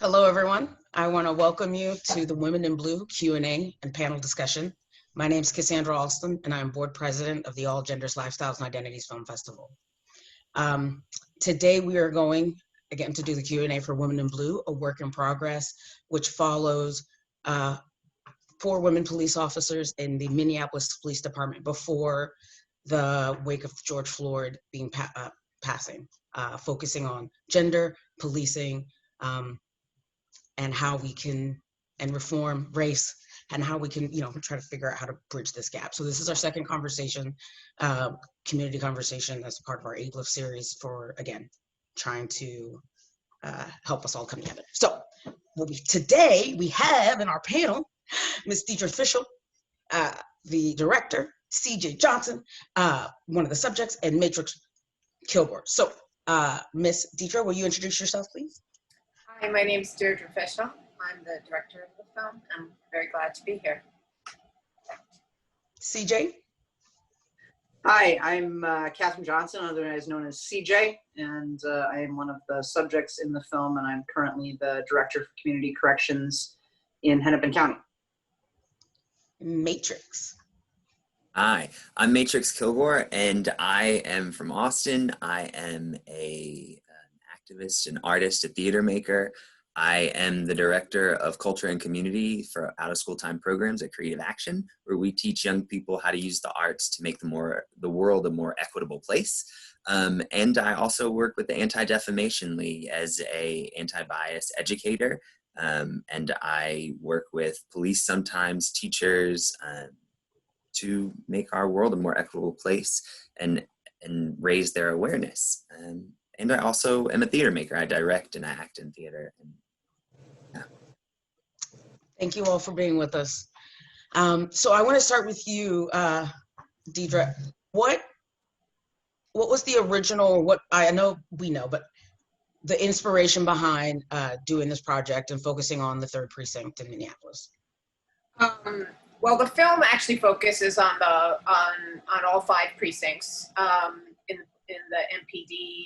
Hello, everyone. I want to welcome you to the Women in Blue Q&A and panel discussion. My name is Cassandra Alston, and I'm board president of the All Genders, Lifestyles, and Identities Film Festival. Today, we are going, again, to do the Q&A for Women in Blue, a work in progress, which follows 4 women police officers in the Minneapolis Police Department before the wake of George Floyd being passing, focusing on gender, policing, and how we can, and reform, race, and how we can, try to figure out how to bridge this gap. So this is our second conversation, community conversation as part of our aGLIFF series for, again, trying to help us all come together. So today we have in our panel, Ms. Deidre Fishel, the director, CJ Johnson, one of the subjects, and Matrix Kilgore. So Ms. Deidre, will you introduce yourself, please? Hi, my name is Deirdre Fishel. I'm the director of the film. I'm very glad to be here. CJ? Hi, I'm Catherine Johnson, otherwise known as CJ, and I am one of the subjects in the film, and I'm currently the director for community corrections in Hennepin County. Matrix. Hi, I'm Matrix Kilgore, and I am from Austin. I am an activist, an artist, a theater maker. I am the director of culture and community for out-of-school time programs at Creative Action, where we teach young people how to use the arts to make the world a more equitable place. And I also work with the Anti-Defamation League as an anti-bias educator. And I work with police sometimes, teachers, to make our world a more equitable place and raise their awareness. And I also am a theater maker. I direct and act in theater. Thank you all for being with us. So I want to start with you, Deidre. What was the original, I know we know, but the inspiration behind doing this project and focusing on the 3rd precinct in Minneapolis? Well, the film actually focuses on all 5 precincts in the MPD,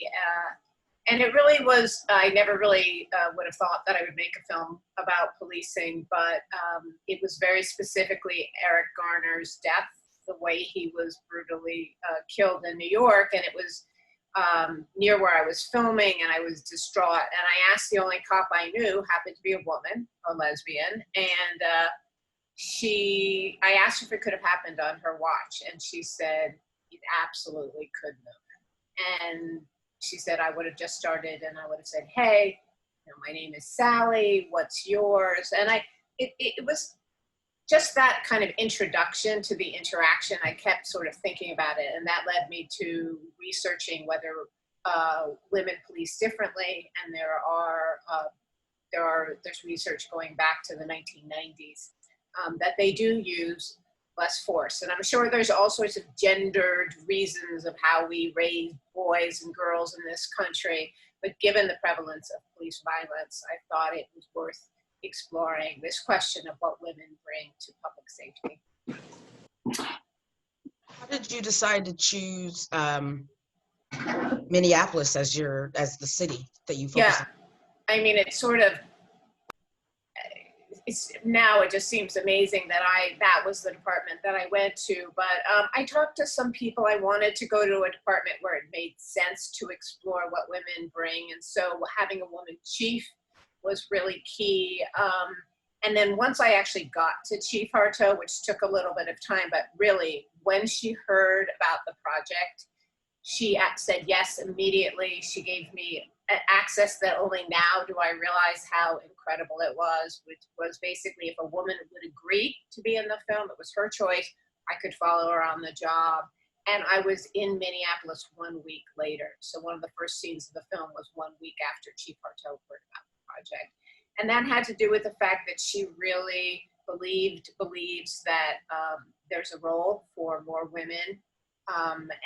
and it really was. I never really would have thought that I would make a film about policing, but it was very specifically Eric Garner's death, the way he was brutally killed in New York, and it was near where I was filming, and I was distraught. And I asked the only cop I knew, happened to be a woman, a lesbian, and I asked her if it could have happened on her watch, and she said it absolutely couldn't have. And she said I would have just started, and I would have said, hey, my name is Sally, what's yours? And it was just that kind of introduction to the interaction. I kept sort of thinking about it, and that led me to researching whether women police differently, and there's research going back to the 1990s. That they do use less force. And I'm sure there's all sorts of gendered reasons of how we raise boys and girls in this country, but given the prevalence of police violence, I thought it was worth exploring this question of what women bring to public safety. How did you decide to choose Minneapolis as the city that you focus on? I mean, it just seems amazing that that was the department that I went to. But I talked to some people. I wanted to go to a department where it made sense to explore what women bring. And so having a woman chief was really key. And then once I actually got to Chief Harto, which took a little bit of time, but really when she heard about the project, she said yes immediately. She gave me access that only now do I realize how incredible it was, which was basically if a woman would agree to be in the film, it was her choice. I could follow her on the job. And I was in Minneapolis 1 week later. So one of the first scenes of the film was 1 week after Chief Harto heard about the project. And that had to do with the fact that she really believes that there's a role for more women.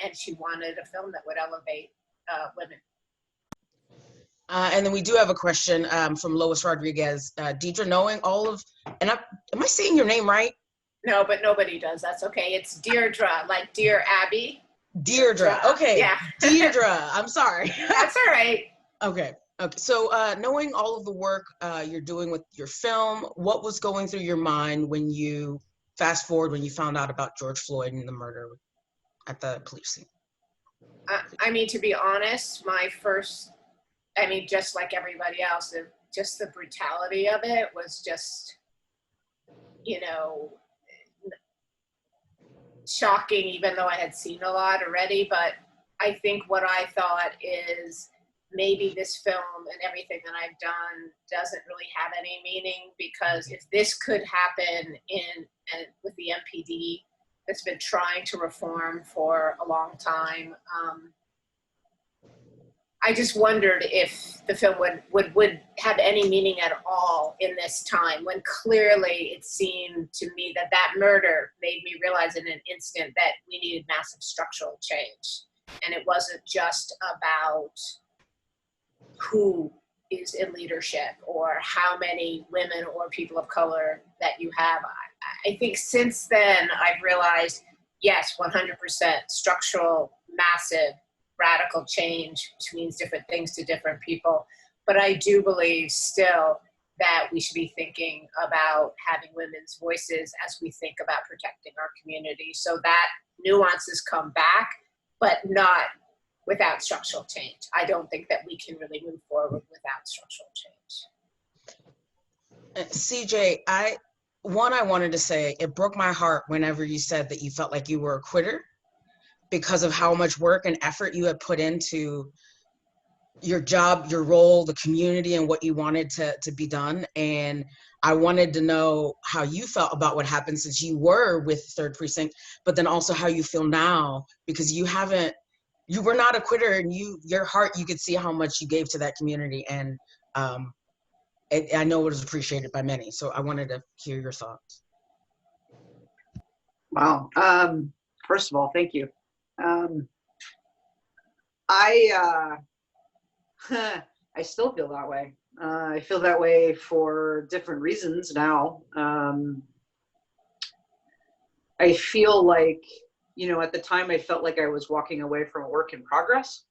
And she wanted a film that would elevate women. And then we do have a question from Lois Rodriguez. Deidre, knowing all of, am I saying your name right? No, but nobody does. That's okay. It's Deirdre, like Dear Abby. Deirdre. Okay. Yeah. Deirdre. I'm sorry. That's all right. Okay. Okay, so knowing all of the work you're doing with your film, what was going through your mind when you fast forward when you found out about George Floyd and the murder at the police scene? I mean, to be honest, just like everybody else, just the brutality of it was just, shocking, even though I had seen a lot already. But I think what I thought is maybe this film and everything that I've done doesn't really have any meaning, because if this could happen with the MPD that's been trying to reform for a long time, I just wondered if the film would have any meaning at all in this time, when clearly it seemed to me that murder made me realize in an instant that we needed massive structural change. And it wasn't just about who is in leadership or how many women or people of color that you have. I think since then I've realized, yes, 100% structural, massive, radical change, which means different things to different people. But I do believe still that we should be thinking about having women's voices as we think about protecting our community. So that nuances come back, but not without structural change. I don't think that we can really move forward without structural change. CJ, I wanted to say it broke my heart whenever you said that you felt like you were a quitter because of how much work and effort you had put into your job, your role, the community, and what you wanted to be done. And I wanted to know how you felt about what happened, since you were with Third Precinct, but then also how you feel now, because you were not a quitter, and your heart, you could see how much you gave to that community. And I know it was appreciated by many. So I wanted to hear your thoughts. Wow. First of all, thank you. I still feel that way. I feel that way for different reasons now. I feel like, at the time I felt like I was walking away from a work in progress.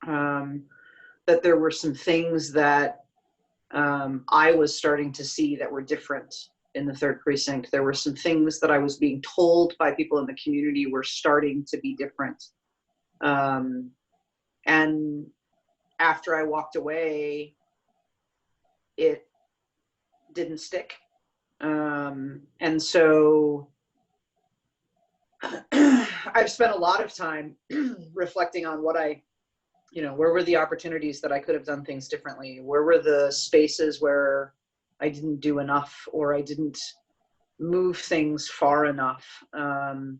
That there were some things that I was starting to see that were different in the Third Precinct. There were some things that I was being told by people in the community were starting to be different. And after I walked away, it didn't stick. And so I've spent a lot of time reflecting on what where were the opportunities that I could have done things differently? Where were the spaces where I didn't do enough, or I didn't move things far enough? And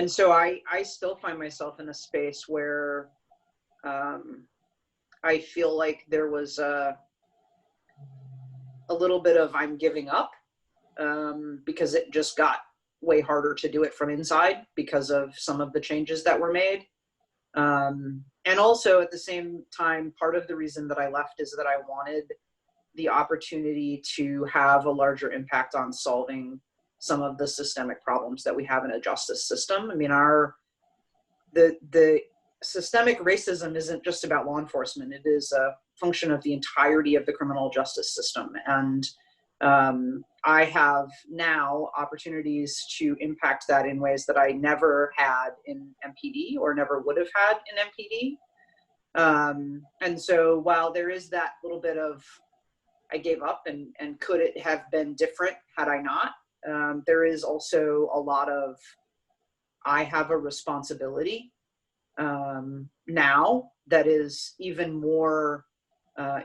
so I still find myself in a space where I feel like there was a little bit of I'm giving up, because it just got way harder to do it from inside because of some of the changes that were made. And also at the same time, part of the reason that I left is that I wanted the opportunity to have a larger impact on solving some of the systemic problems that we have in a justice system. I mean, the systemic racism isn't just about law enforcement. It is a function of the entirety of the criminal justice system. And I have now opportunities to impact that in ways that I never had in MPD or never would have had in MPD. And so while there is that little bit of I gave up and could it have been different had I not, there is also a lot of I have a responsibility now that is even more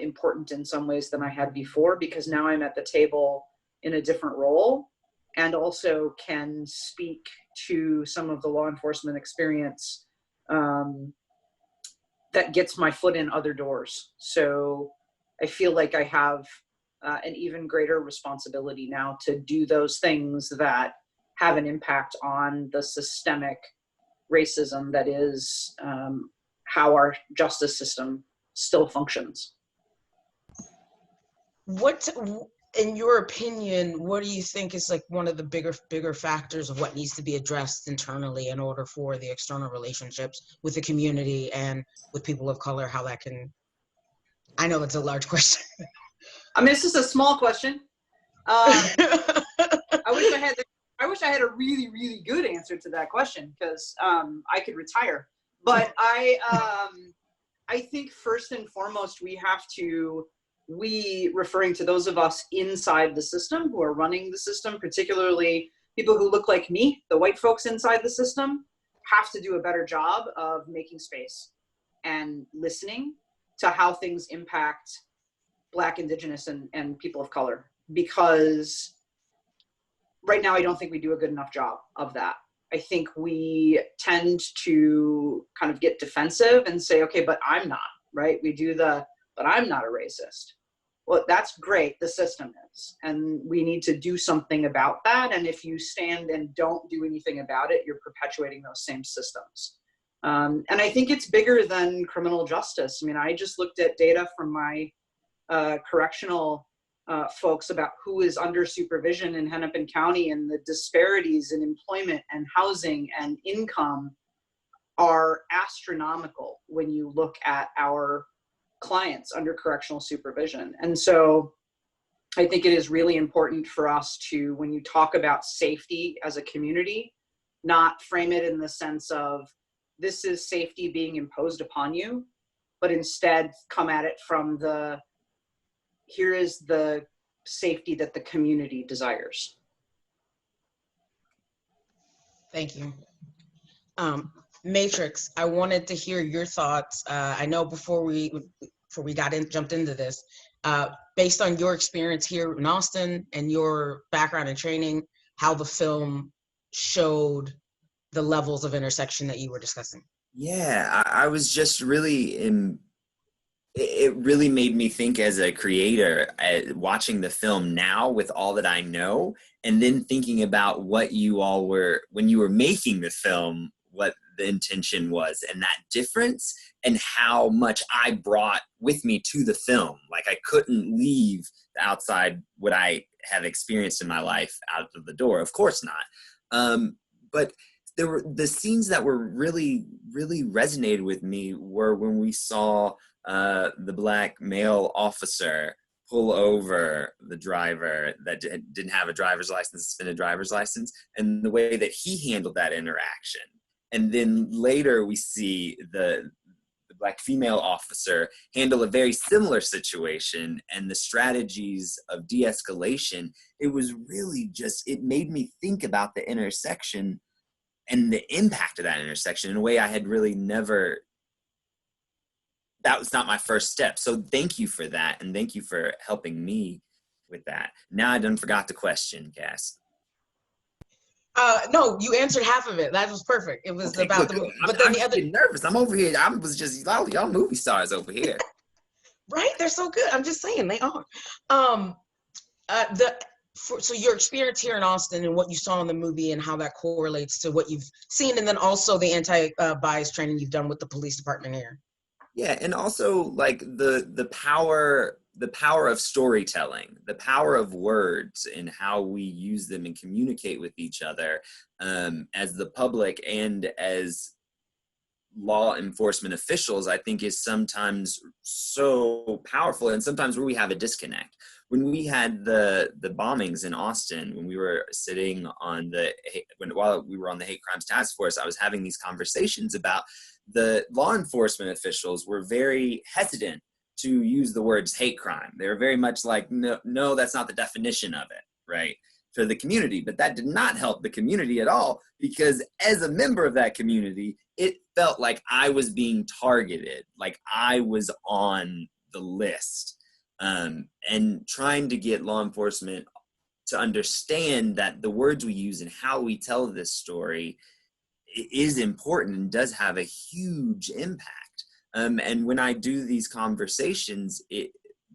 important in some ways than I had before, because now I'm at the table in a different role and also can speak to some of the law enforcement experience that gets my foot in other doors. So I feel like I have an even greater responsibility now to do those things that have an impact on the systemic racism that is how our justice system still functions. What, in your opinion, what do you think is like one of the bigger factors of what needs to be addressed internally in order for the external relationships with the community and with people of color, how that can I know it's a large question. I mean, it's just a small question. I wish I had a really, really good answer to that question, because I could retire. But I think first and foremost, we referring to those of us inside the system who are running the system, particularly people who look like me, the white folks inside the system, have to do a better job of making space and listening to how things impact Black, Indigenous, and people of color. Because right now, I don't think we do a good enough job of that. I think we tend to kind of get defensive and say, okay, but I'm not, right? We do but I'm not a racist. Well, that's great. The system is. And we need to do something about that. And if you stand and don't do anything about it, you're perpetuating those same systems. And I think it's bigger than criminal justice. I mean, I just looked at data from my correctional folks about who is under supervision in Hennepin County, and the disparities in employment and housing and income are astronomical when you look at our clients under correctional supervision. And so I think it is really important for us to, when you talk about safety as a community, not frame it in the sense of this is safety being imposed upon you, but instead come at it from here is the safety that the community desires. Thank you. Matrix, I wanted to hear your thoughts. I know before we jumped into this, based on your experience here in Austin and your background and training, how the film showed the levels of intersection that you were discussing. Yeah, I was just really it really made me think as a creator, watching the film now with all that I know, and then thinking about what you all were, when you were making the film, what the intention was, and that difference, and how much I brought with me to the film. Like, I couldn't leave the outside what I have experienced in my life out of the door. Of course not. But there were the scenes that were really, really resonated with me were when we saw the Black male officer pull over the driver that didn't have a driver's license, suspended driver's license, and the way that he handled that interaction. And then later we see the Black female officer handle a very similar situation, and the strategies of de-escalation. It was really just, it made me think about the intersection and the impact of that intersection in a way I had really never, that was not my first step. So thank you for that. And thank you for helping me with that. Now I done forgot the question, Cass. No, you answered half of it. That was perfect. It was Okay, about good. the, but then I'm the other. getting nervous. I'm over here. I was just, y'all movie stars over here. Right? They're so good. I'm just saying they are. So your experience here in Austin and what you saw in the movie and how that correlates to what you've seen, and then also the anti-bias training you've done with the police department here. Yeah, and also like the power of storytelling, the power of words and how we use them and communicate with each other as the public and as law enforcement officials, I think is sometimes so powerful, and sometimes where we have a disconnect. When we had the bombings in Austin, when we were sitting on while we were on the hate crimes task force, I was having these conversations about the law enforcement officials were very hesitant to use the words hate crime. They were very much like, no, that's not the definition of it, right? For the community. But that did not help the community at all, because as a member of that community, it felt like I was being targeted, like I was on the list. And trying to get law enforcement to understand that the words we use and how we tell this story is important and does have a huge impact. And when I do these conversations, the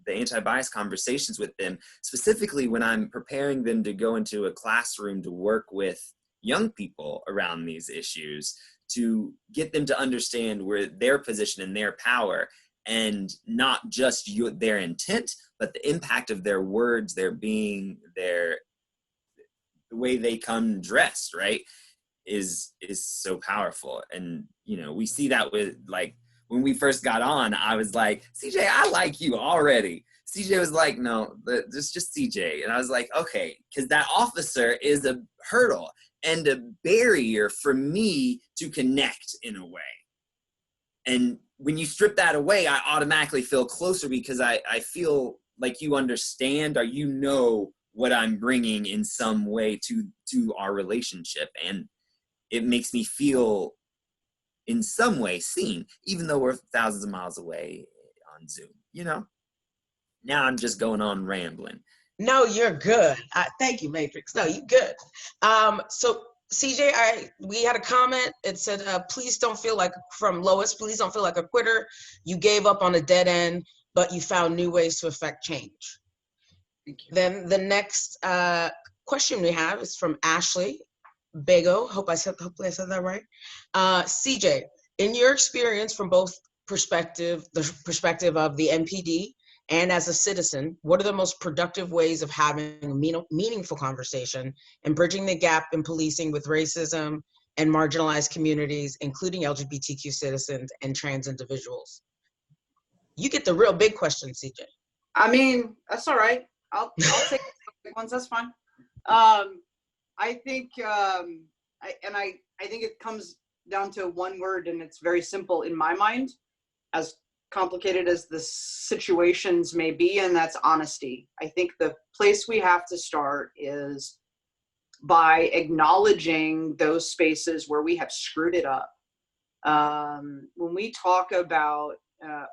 anti-bias conversations with them, specifically when I'm preparing them to go into a classroom to work with young people around these issues, to get them to understand where their position and their power, and not just their intent, but the impact of their words, their being, the way they come dressed, right, is so powerful. And, you know, we see that with, like, when we first got on, I was like, CJ, I like you already. CJ was like, no, just CJ. And I was like, okay, because that officer is a hurdle and a barrier for me to connect in a way. And when you strip that away, I automatically feel closer because I feel like you understand or you know what I'm bringing in some way to our relationship. And it makes me feel in some way seen, even though we're thousands of miles away on Zoom, you know? Now I'm just going on rambling. No, you're good. Thank you, Matrix. No, you're good. So CJ, we had a comment. It said, please don't feel like, from Lois, please don't feel like a quitter. You gave up on a dead end, but you found new ways to affect change. Thank you. Then the next question we have is from Ashley Bago. Hopefully I said that right. CJ, in your experience from both the perspective of the MPD and as a citizen, what are the most productive ways of having a meaningful conversation and bridging the gap in policing with racism and marginalized communities, including LGBTQ citizens and trans individuals? You get the real big question, CJ. I mean, that's all right. I'll take the big ones. That's fine. I think, I think it comes down to one word, and it's very simple in my mind, as complicated as the situations may be, and that's honesty. I think the place we have to start is by acknowledging those spaces where we have screwed it up. When we talk about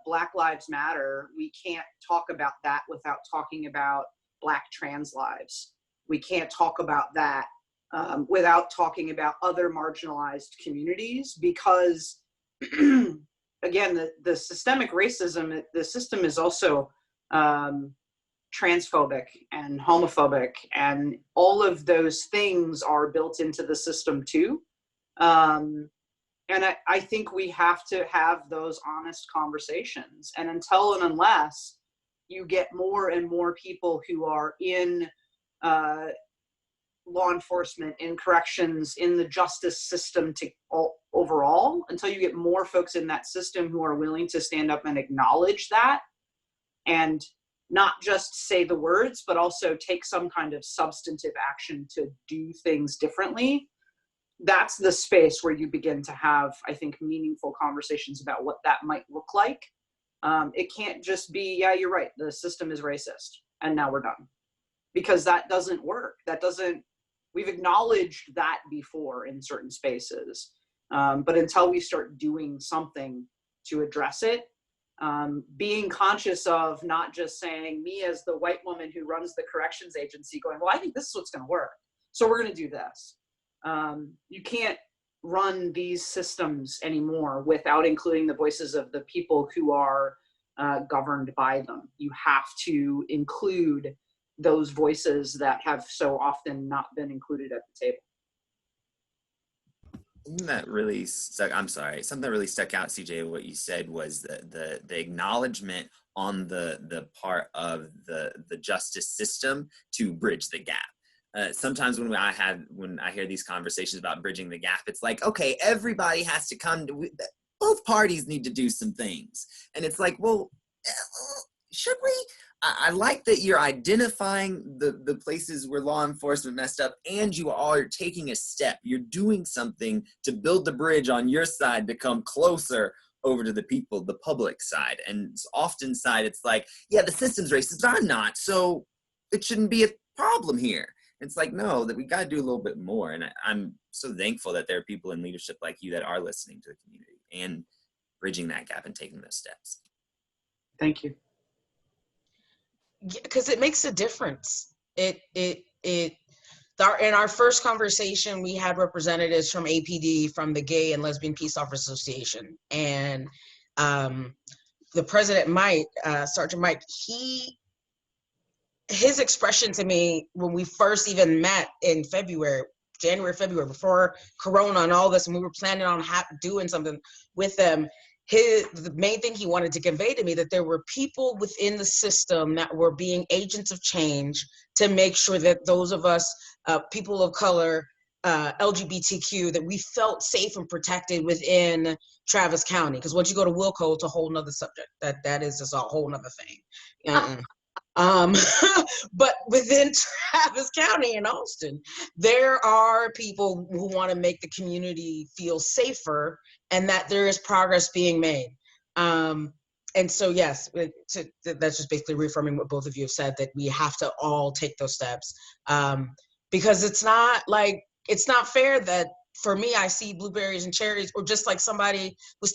Black Lives Matter, we can't talk about that without talking about Black trans lives. We can't talk about that without talking about other marginalized communities, because again, the systemic racism, the system is also transphobic and homophobic, and all of those things are built into the system too. And I think we have to have those honest conversations. And until and unless you get more and more people who are in law enforcement, in corrections, in the justice system overall, until you get more folks in that system who are willing to stand up and acknowledge that, and not just say the words, but also take some kind of substantive action to do things differently, that's the space where you begin to have, I think, meaningful conversations about what that might look like. It can't just be, yeah, you're right, the system is racist, and now we're done. Because that doesn't work. We've acknowledged that before in certain spaces. But until we start doing something to address it, being conscious of not just saying, me as the white woman who runs the corrections agency going, well, I think this is what's gonna work, so we're gonna do this. You can't run these systems anymore without including the voices of the people who are governed by them. You have to include those voices that have so often not been included at the table. That really stuck. I'm sorry. Something that really stuck out, CJ, what you said was the acknowledgement on the part of the justice system to bridge the gap. Sometimes when I hear these conversations about bridging the gap, it's like, okay, everybody has to come to, both parties need to do some things. And it's like, well, should we? I like that you're identifying the places where law enforcement messed up, and you are taking a step. You're doing something to build the bridge on your side to come closer over to the people, the public side. And often side, it's like, yeah, the system's racist, but I'm not, so it shouldn't be a problem here. It's like, no, that we got to do a little bit more. And I'm so thankful that there are people in leadership like you that are listening to the community and bridging that gap and taking those steps. Thank you. Because it makes a difference. In our first conversation, we had representatives from APD, from the Gay and Lesbian Peace Officers Association, and the president, Sergeant Mike, his expression to me when we first even met in January, February, before Corona and all this, and we were planning on doing something with them, the main thing he wanted to convey to me, that there were people within the system that were being agents of change to make sure that those of us, people of color, LGBTQ, that we felt safe and protected within Travis County. Because once you go to Wilco, it's a whole nother subject. That is just a whole nother thing. But within Travis County and Austin, there are people who want to make the community feel safer, and that there is progress being made. And so, yes, that's just basically reaffirming what both of you have said, that we have to all take those steps. Because it's not fair that, for me, I see blueberries and cherries, or just like somebody was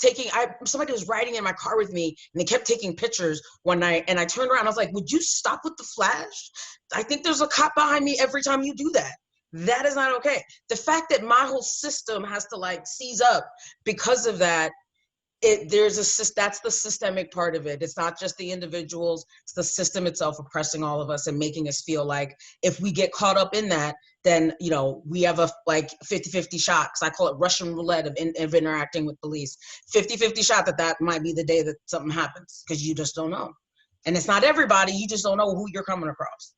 riding in my car with me and they kept taking pictures one night, and I turned around, I was like, would you stop with the flash? I think there's a cop behind me every time you do that. That is not okay. The fact that my whole system has to seize up because of that, that's the systemic part of it. It's not just the individuals, it's the system itself oppressing all of us and making us feel like if we get caught up in that, then we have a 50-50 shot, because I call it Russian roulette of interacting with police. 50-50 shot that might be the day that something happens, because you just don't know. And it's not everybody, you just don't know who you're coming across.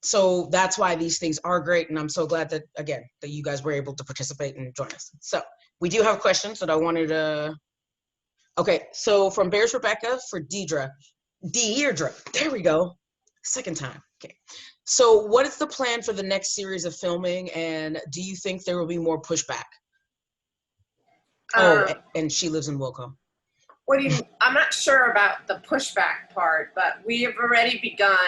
So that's why these things are great, and I'm so glad that, again, that you guys were able to participate and join us. So we do have questions that I wanted to. Okay, so from Bears Rebecca for Deirdre, there we go, second time. Okay, so what is the plan for the next series of filming, and do you think there will be more pushback? And she lives in Wilco. I'm not sure about the pushback part, but we have already begun,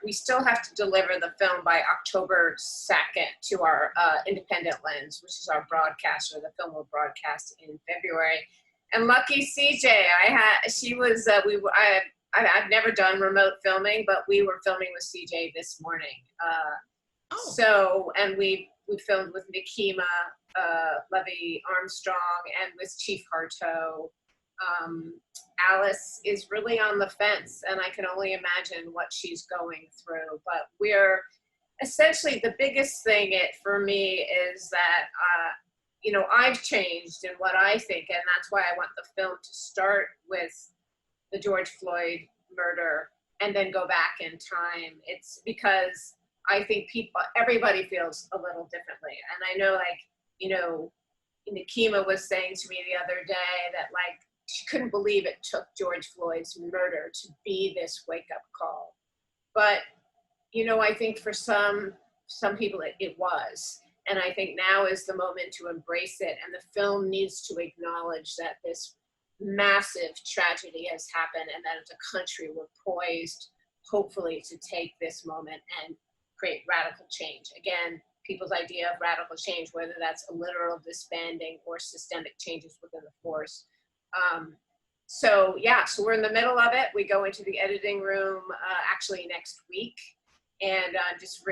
we still have to deliver the film by October 2nd to our independent lens, which is our broadcaster. The film will broadcast in February. And lucky CJ, I've never done remote filming, but we were filming with CJ this morning. And we filmed with Nikema Levy Armstrong and with Chief Harto. Alice is really on the fence, and I can only imagine what she's going through. But we're essentially, the biggest thing for me is that, I've changed in what I think, and that's why I want the film to start with the George Floyd murder and then go back in time. It's because I think everybody feels a little differently. And I know, Nikema was saying to me the other day that, she couldn't believe it took George Floyd's murder to be this wake-up call. But, I think for some people it was. And I think now is the moment to embrace it. And the film needs to acknowledge that this massive tragedy has happened, and that as a country we're poised, hopefully, to take this moment and create radical change. Again, people's idea of radical change, whether that's a literal disbanding or systemic changes within the force. So we're in the middle of it. We go into the editing room actually next week, and I'm just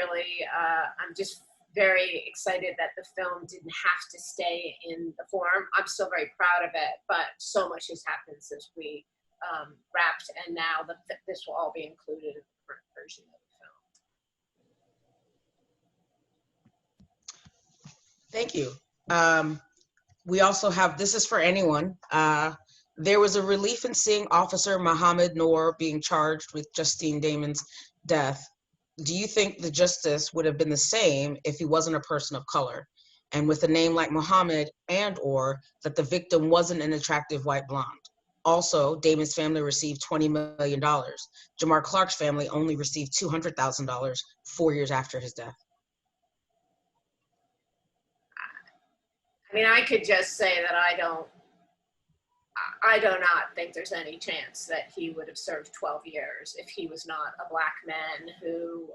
very excited that the film didn't have to stay in the form. I'm still very proud of it, but so much has happened since we wrapped, and now this will all be included in the current version of the film. Thank you. We also have, this is for anyone. There was a relief in seeing Officer Mohammed Noor being charged with Justine Damon's death. Do you think the justice would have been the same if he wasn't a person of color? And with a name like Mohammed, or that the victim wasn't an attractive white blonde? Also, Damon's family received $20 million. Jamar Clark's family only received $200,000 4 years after his death. I mean, I could just say that I do not think there's any chance that he would have served 12 years if he was not a black man who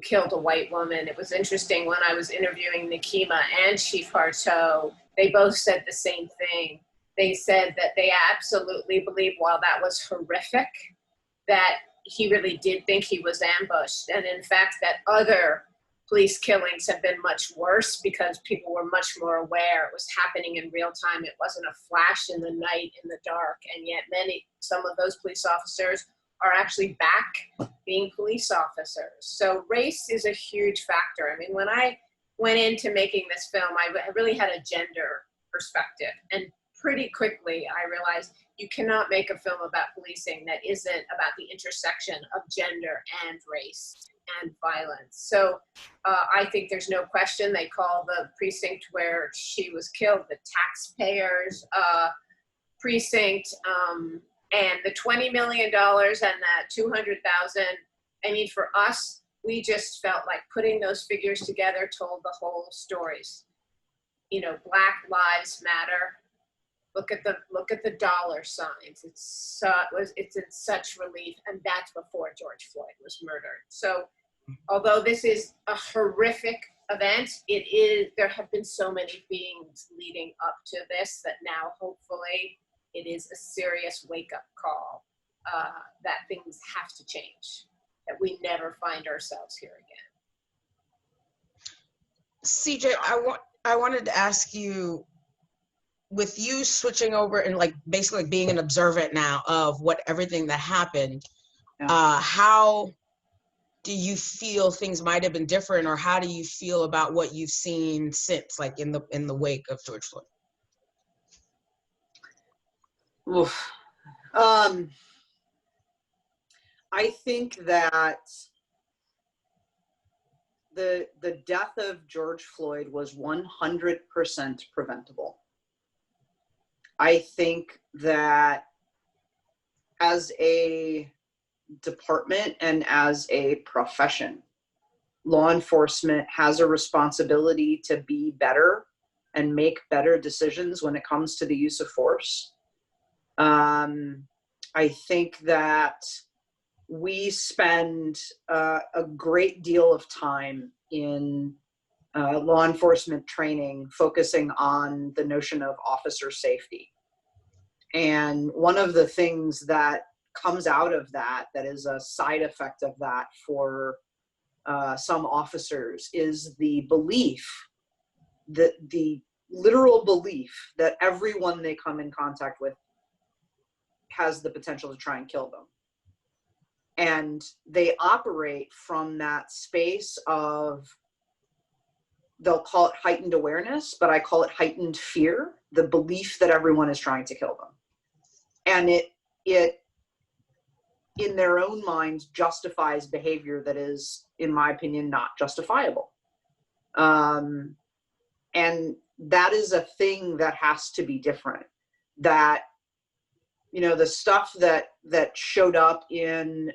killed a white woman. It was interesting when I was interviewing Nikema and Chief Harto, they both said the same thing. They said that they absolutely believe, while that was horrific, that he really did think he was ambushed. And in fact, that other police killings have been much worse because people were much more aware. It was happening in real time. It wasn't a flash in the night in the dark. And yet some of those police officers are actually back being police officers. So race is a huge factor. I mean, when I went into making this film, I really had a gender perspective. And pretty quickly, I realized you cannot make a film about policing that isn't about the intersection of gender and race. and violence. So I think there's no question they call the precinct where she was killed the taxpayers' precinct, and the $20 million and that 200,000. I mean, for us, we just felt like putting those figures together told the whole stories. You know, Black Lives Matter. Look at the dollar signs. It's in such relief, and that's before George Floyd was murdered. So, although this is a horrific event, there have been so many things leading up to this that now hopefully it is a serious wake-up call that things have to change, that we never find ourselves here again. CJ, I wanted to ask you, with you switching over and like basically being an observant now of everything that happened, how do you feel things might have been different, or how do you feel about what you've seen since, like in the wake of George Floyd? Oof. I think that the death of George Floyd was 100% preventable. I think that as a department and as a profession, law enforcement has a responsibility to be better and make better decisions when it comes to the use of force. I think that we spend a great deal of time in law enforcement training focusing on the notion of officer safety. And one of the things that comes out of that is a side effect of that for some officers is the belief, that the literal belief that everyone they come in contact with has the potential to try and kill them. And they operate from that space of, they'll call it heightened awareness, but I call it heightened fear, the belief that everyone is trying to kill them. And it in their own minds justifies behavior that is, in my opinion, not justifiable. And that is a thing that has to be different. That, you know, the stuff that showed up in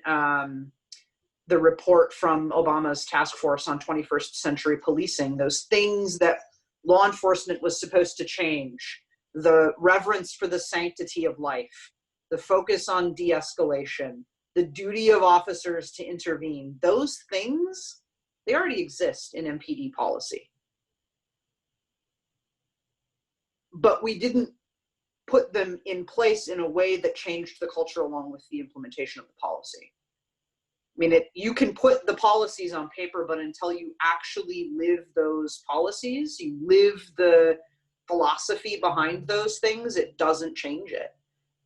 the report from Obama's task force on 21st century policing, those things that law enforcement was supposed to change, the reverence for the sanctity of life, the focus on de-escalation, the duty of officers to intervene, those things, they already exist in MPD policy. But we didn't put them in place in a way that changed the culture along with the implementation of the policy. I mean, you can put the policies on paper, but until you actually live those policies, you live the philosophy behind those things, it doesn't change it.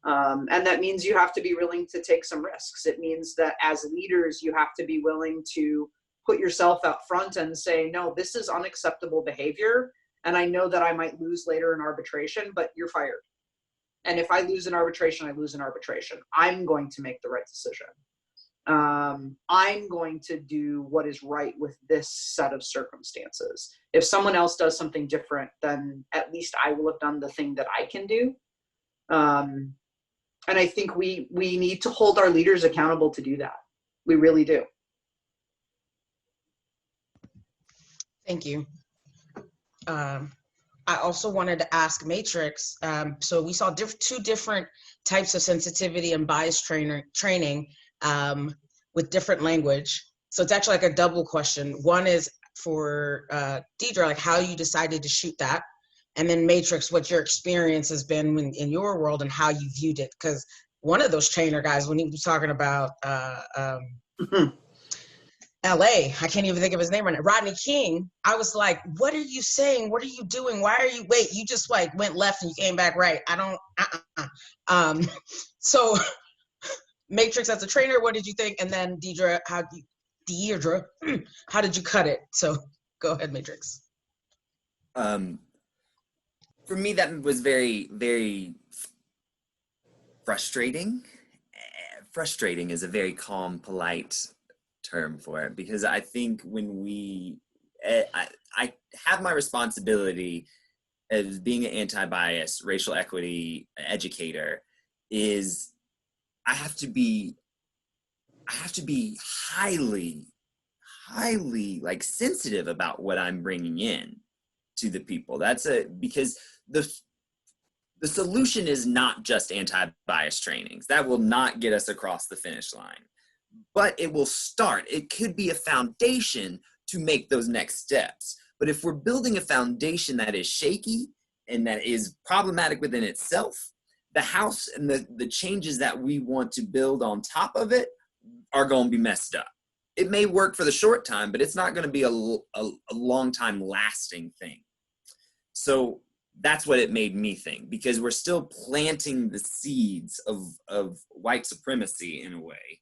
And that means you have to be willing to take some risks. It means that as leaders, you have to be willing to put yourself out front and say, no, this is unacceptable behavior. And I know that I might lose later in arbitration, but you're fired. And if I lose in arbitration, I lose in arbitration. I'm going to make the right decision. I'm going to do what is right with this set of circumstances. If someone else does something different, then at least I will have done the thing that I can do. And I think we need to hold our leaders accountable to do that. We really do. Thank you. I also wanted to ask Matrix, so we saw two different types of sensitivity and bias training with different language. So it's actually like a double question. One is for Deidre, like how you decided to shoot that. And then Matrix, what your experience has been in your world and how you viewed it. Because one of those trainer guys, when he was talking about LA, I can't even think of his name right now, Rodney King, I was like, what are you saying? What are you doing? Why are you, wait, you just like went left and you came back right. I don't, so Matrix as a trainer, what did you think? And then Deidre, how did you cut it? So go ahead, Matrix. For me, that was very, very frustrating. Frustrating is a very calm, polite term for it, because I think when I have my responsibility as being an anti-bias, racial equity educator, is I have to be highly like sensitive about what I'm bringing in to the people. Because the solution is not just anti-bias trainings. That will not get us across the finish line, but it will start. It could be a foundation to make those next steps. But if we're building a foundation that is shaky and that is problematic within itself, the house and the changes that we want to build on top of it are going to be messed up. It may work for the short time, but it's not going to be a long time lasting thing. So that's what it made me think, because we're still planting the seeds of white supremacy in a way.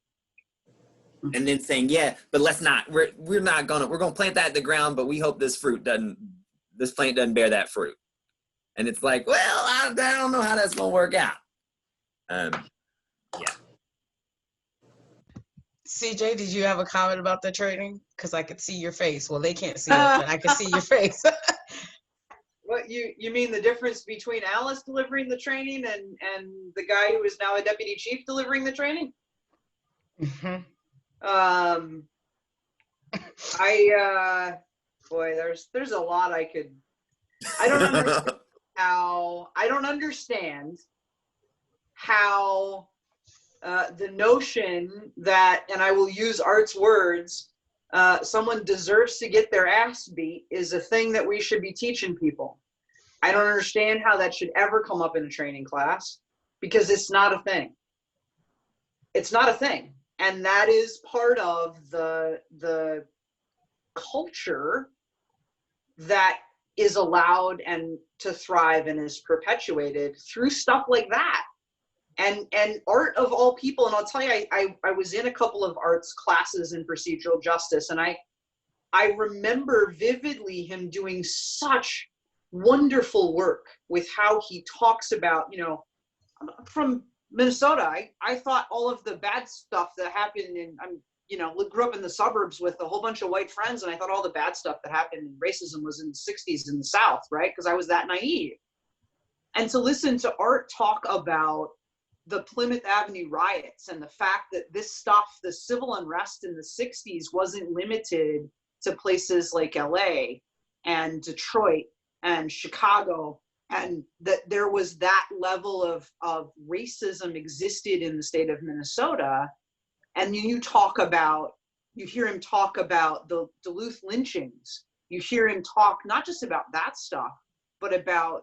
And then saying, yeah, but let's not, we're going to plant that in the ground, but we hope this plant doesn't bear that fruit. And it's like, well, I don't know how that's going to work out. Yeah. CJ, did you have a comment about the training? Because I could see your face. Well, they can't see it, but I could see your face. What you mean the difference between Alice delivering the training and the guy who is now a deputy chief delivering the training? Mm-hmm. Boy, there's a lot I could. I don't understand how the notion that, and I will use Art's words, someone deserves to get their ass beat is a thing that we should be teaching people. I don't understand how that should ever come up in a training class, because it's not a thing. It's not a thing. And that is part of the culture that is allowed and to thrive and is perpetuated through stuff like that. And Art, of all people, and I'll tell you, I was in a couple of Art's classes in procedural justice, and I remember vividly him doing such wonderful work with how he talks about, from Minnesota, I thought all of the bad stuff that happened grew up in the suburbs with a whole bunch of white friends, and I thought all the bad stuff that happened in racism was in the 60s in the South, right? Because I was that naive. And to listen to Art talk about the Plymouth Avenue riots and the fact that this stuff, the civil unrest in the 60s, wasn't limited to places like LA and Detroit and Chicago, and that there was that level of racism existed in the state of Minnesota. And you hear him talk about the Duluth lynchings. You hear him talk not just about that stuff, but about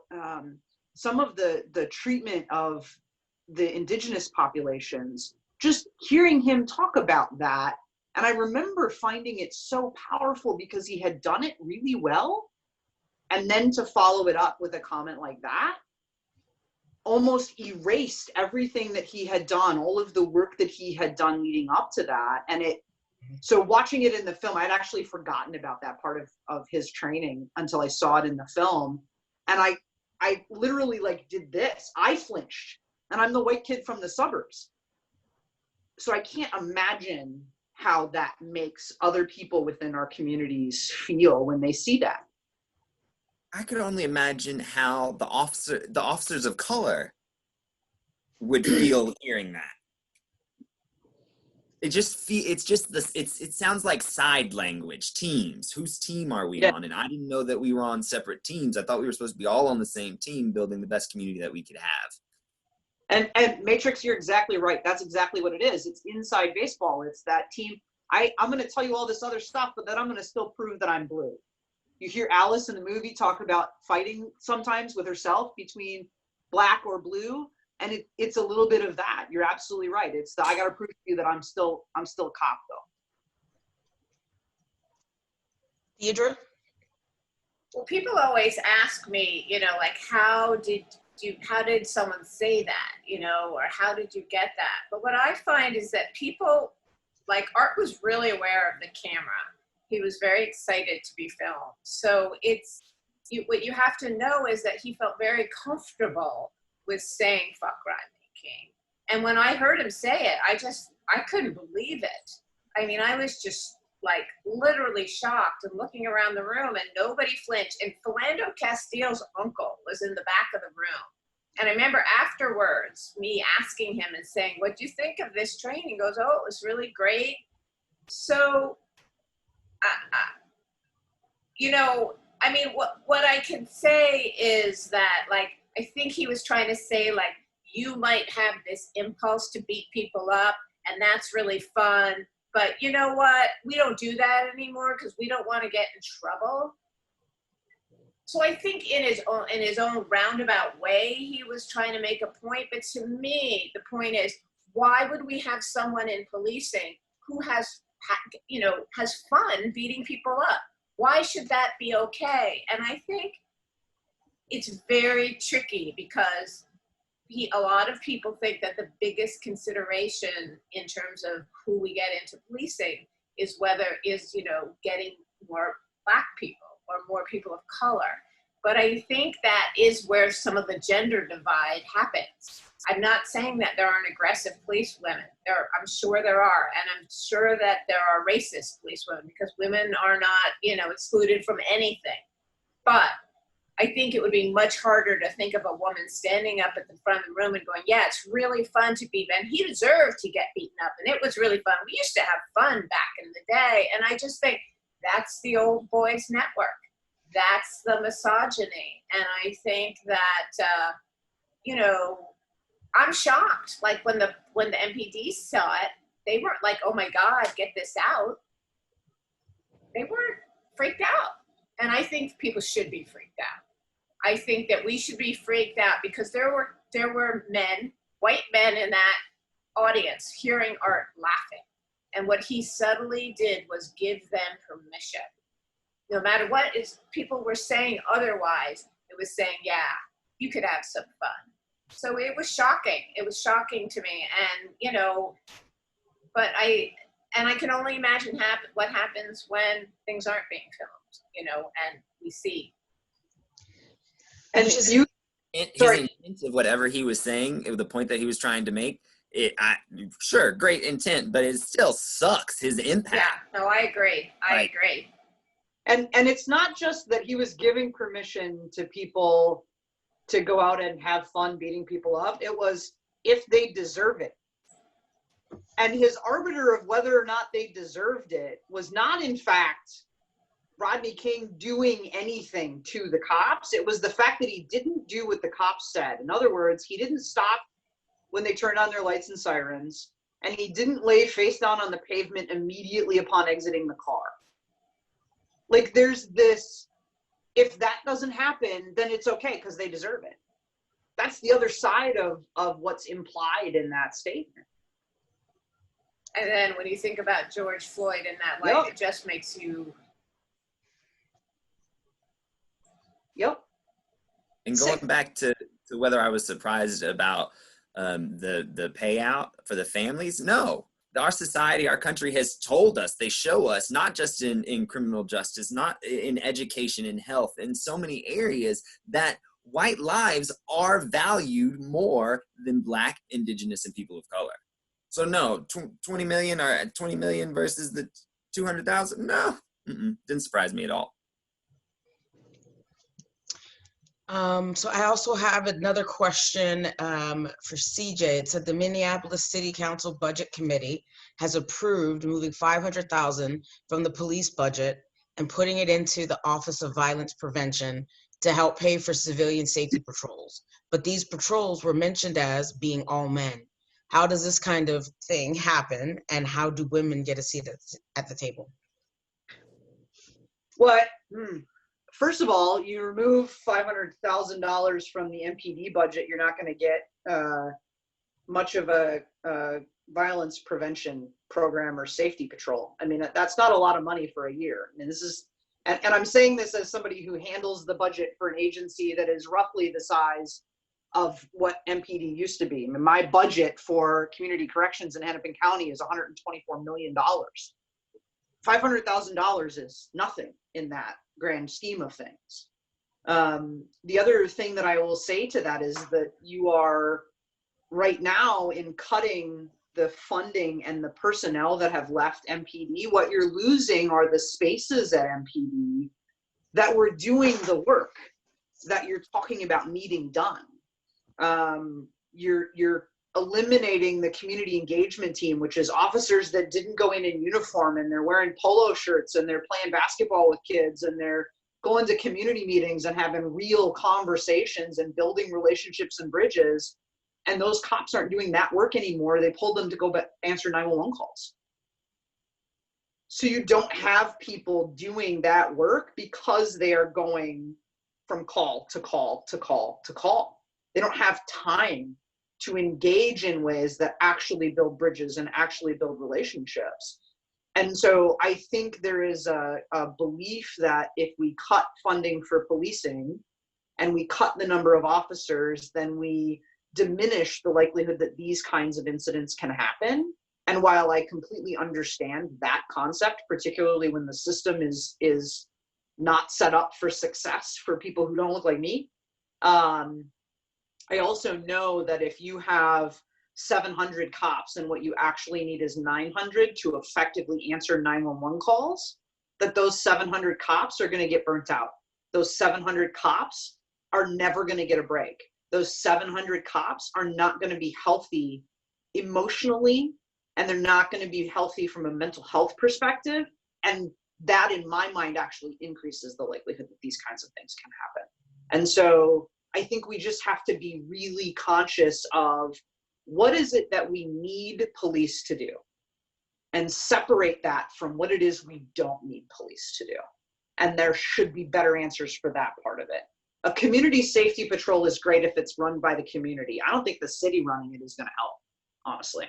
some of the treatment of the indigenous populations. Just hearing him talk about that, and I remember finding it so powerful because he had done it really well, and then to follow it up with a comment like that almost erased everything that he had done, all of the work that he had done leading up to that. And so watching it in the film, I'd actually forgotten about that part of his training until I saw it in the film. And I literally did this. I flinched, and I'm the white kid from the suburbs. So I can't imagine how that makes other people within our communities feel when they see that. I could only imagine how the officers of color would feel hearing that. It sounds like side language. Teams. Whose team are we on? And I didn't know that we were on separate teams. I thought we were supposed to be all on the same team, building the best community that we could have. And Matrix, you're exactly right. That's exactly what it is. It's inside baseball. It's that team. I'm going to tell you all this other stuff, but then I'm going to still prove that I'm blue. You hear Alice in the movie talk about fighting sometimes with herself between black or blue, and it's a little bit of that. You're absolutely right. It's I got to prove to you that I'm still a cop, though. Deidre? Well, people always ask me, how did someone say that, or how did you get that? But what I find is that people, Art was really aware of the camera. He was very excited to be filmed. So what you have to know is that he felt very comfortable with saying "fuck Rodney King." And when I heard him say it, I couldn't believe it. I mean, I was just like literally shocked and looking around the room and nobody flinched. And Philando Castile's uncle was in the back of the room. And I remember afterwards me asking him and saying, what do you think of this training? He goes, oh, it was really great. So, you know, I mean, what I can say is that, like, I think he was trying to say, like, you might have this impulse to beat people up, and that's really fun. But you know what? We don't do that anymore because we don't want to get in trouble. So I think in his own roundabout way, he was trying to make a point. But to me, the point is, why would we have someone in policing who has fun beating people up? Why should that be okay? And I think it's very tricky because a lot of people think that the biggest consideration in terms of who we get into policing is getting more Black people or more people of color. But I think that is where some of the gender divide happens. I'm not saying that there aren't aggressive police women. I'm sure there are, and I'm sure that there are racist police women because women are not, excluded from anything. But I think it would be much harder to think of a woman standing up at the front of the room and going, yeah, it's really fun to beat him. He deserved to get beaten up, and it was really fun. We used to have fun back in the day. And I just think that's the old boys network. That's the misogyny. And I think that, I'm shocked. Like when the MPD saw it, they weren't like, oh my God, get this out. They weren't freaked out. And I think people should be freaked out. I think that we should be freaked out because there were men, white men in that audience hearing Art laughing. And what he subtly did was give them permission. No matter what people were saying otherwise, it was saying, yeah, you could have some fun. So it was shocking. It was shocking to me. And, but I can only imagine what happens when things aren't being filmed, and we see. And his intent of whatever he was saying, the point that he was trying to make, sure, great intent, but it still sucks, his impact. Yeah, no, I agree. I agree. And it's not just that he was giving permission to people to go out and have fun beating people up. It was if they deserve it. And his arbiter of whether or not they deserved it was not, in fact, Rodney King doing anything to the cops. It was the fact that he didn't do what the cops said. In other words, he didn't stop when they turned on their lights and sirens, and he didn't lay face down on the pavement immediately upon exiting the car. Like, there's this, if that doesn't happen, then it's okay because they deserve it. That's the other side of what's implied in that statement. And then when you think about George Floyd in that light, It just makes you... Yep. And going back to whether I was surprised about the payout for the families, no. Our society, our country has told us, they show us, not just in criminal justice, not in education, in health, in so many areas, that white lives are valued more than Black, Indigenous, and people of color. So no, 20 million or 20 million versus the 200,000, no, didn't surprise me at all. So I also have another question for CJ. It said the Minneapolis City Council Budget Committee has approved moving $500,000 from the police budget and putting it into the Office of Violence Prevention to help pay for civilian safety patrols. But these patrols were mentioned as being all men. How does this kind of thing happen, and how do women get a seat at the table? What? First of all, you remove $500,000 from the MPD budget, you're not going to get much of a violence prevention program or safety patrol. I mean, that's not a lot of money for a year. I mean, this is, and I'm saying this as somebody who handles the budget for an agency that is roughly the size of what MPD used to be. I mean, my budget for community corrections in Hennepin County is $124 million. $500,000 is nothing in that grand scheme of things. The other thing that I will say to that is that you are right now in cutting the funding and the personnel that have left MPD, what you're losing are the spaces at MPD that were doing the work that you're talking about needing done. You're eliminating the community engagement team, which is officers that didn't go in uniform and they're wearing polo shirts and they're playing basketball with kids and they're going to community meetings and having real conversations and building relationships and bridges. And those cops aren't doing that work anymore. They pulled them to go answer 911 calls. So you don't have people doing that work because they are going from call to call to call to call. They don't have time to engage in ways that actually build bridges and actually build relationships. And so I think there is a belief that if we cut funding for policing and we cut the number of officers, then we diminish the likelihood that these kinds of incidents can happen. And while I completely understand that concept, particularly when the system is not set up for success for people who don't look like me, I also know that if you have 700 cops and what you actually need is 900 to effectively answer 911 calls, that those 700 cops are going to get burnt out. Those 700 cops are never going to get a break. Those 700 cops are not going to be healthy emotionally, and they're not going to be healthy from a mental health perspective. And that, in my mind, actually increases the likelihood that these kinds of things can happen. And so I think we just have to be really conscious of what is it that we need police to do, and separate that from what it is we don't need police to do. And there should be better answers for that part of it. A community safety patrol is great if it's run by the community. I don't think the city running it is going to help, honestly.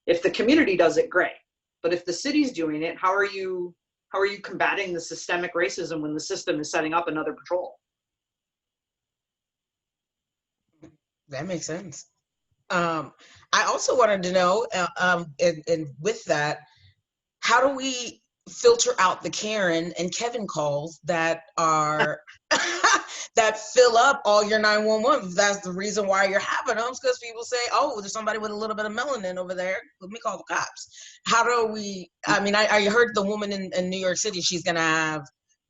If the community does it, great. But if the city's doing it, how are you combating the systemic racism when the system is setting up another patrol? That makes sense. I also wanted to know, and with that, how do we filter out the Karen and Kevin calls that are that fill up all your 911? That's the reason why you're having them, because people say, "Oh, there's somebody with a little bit of melanin over there. Let me call the cops." How do we? I mean, I heard the woman in New York City, she's gonna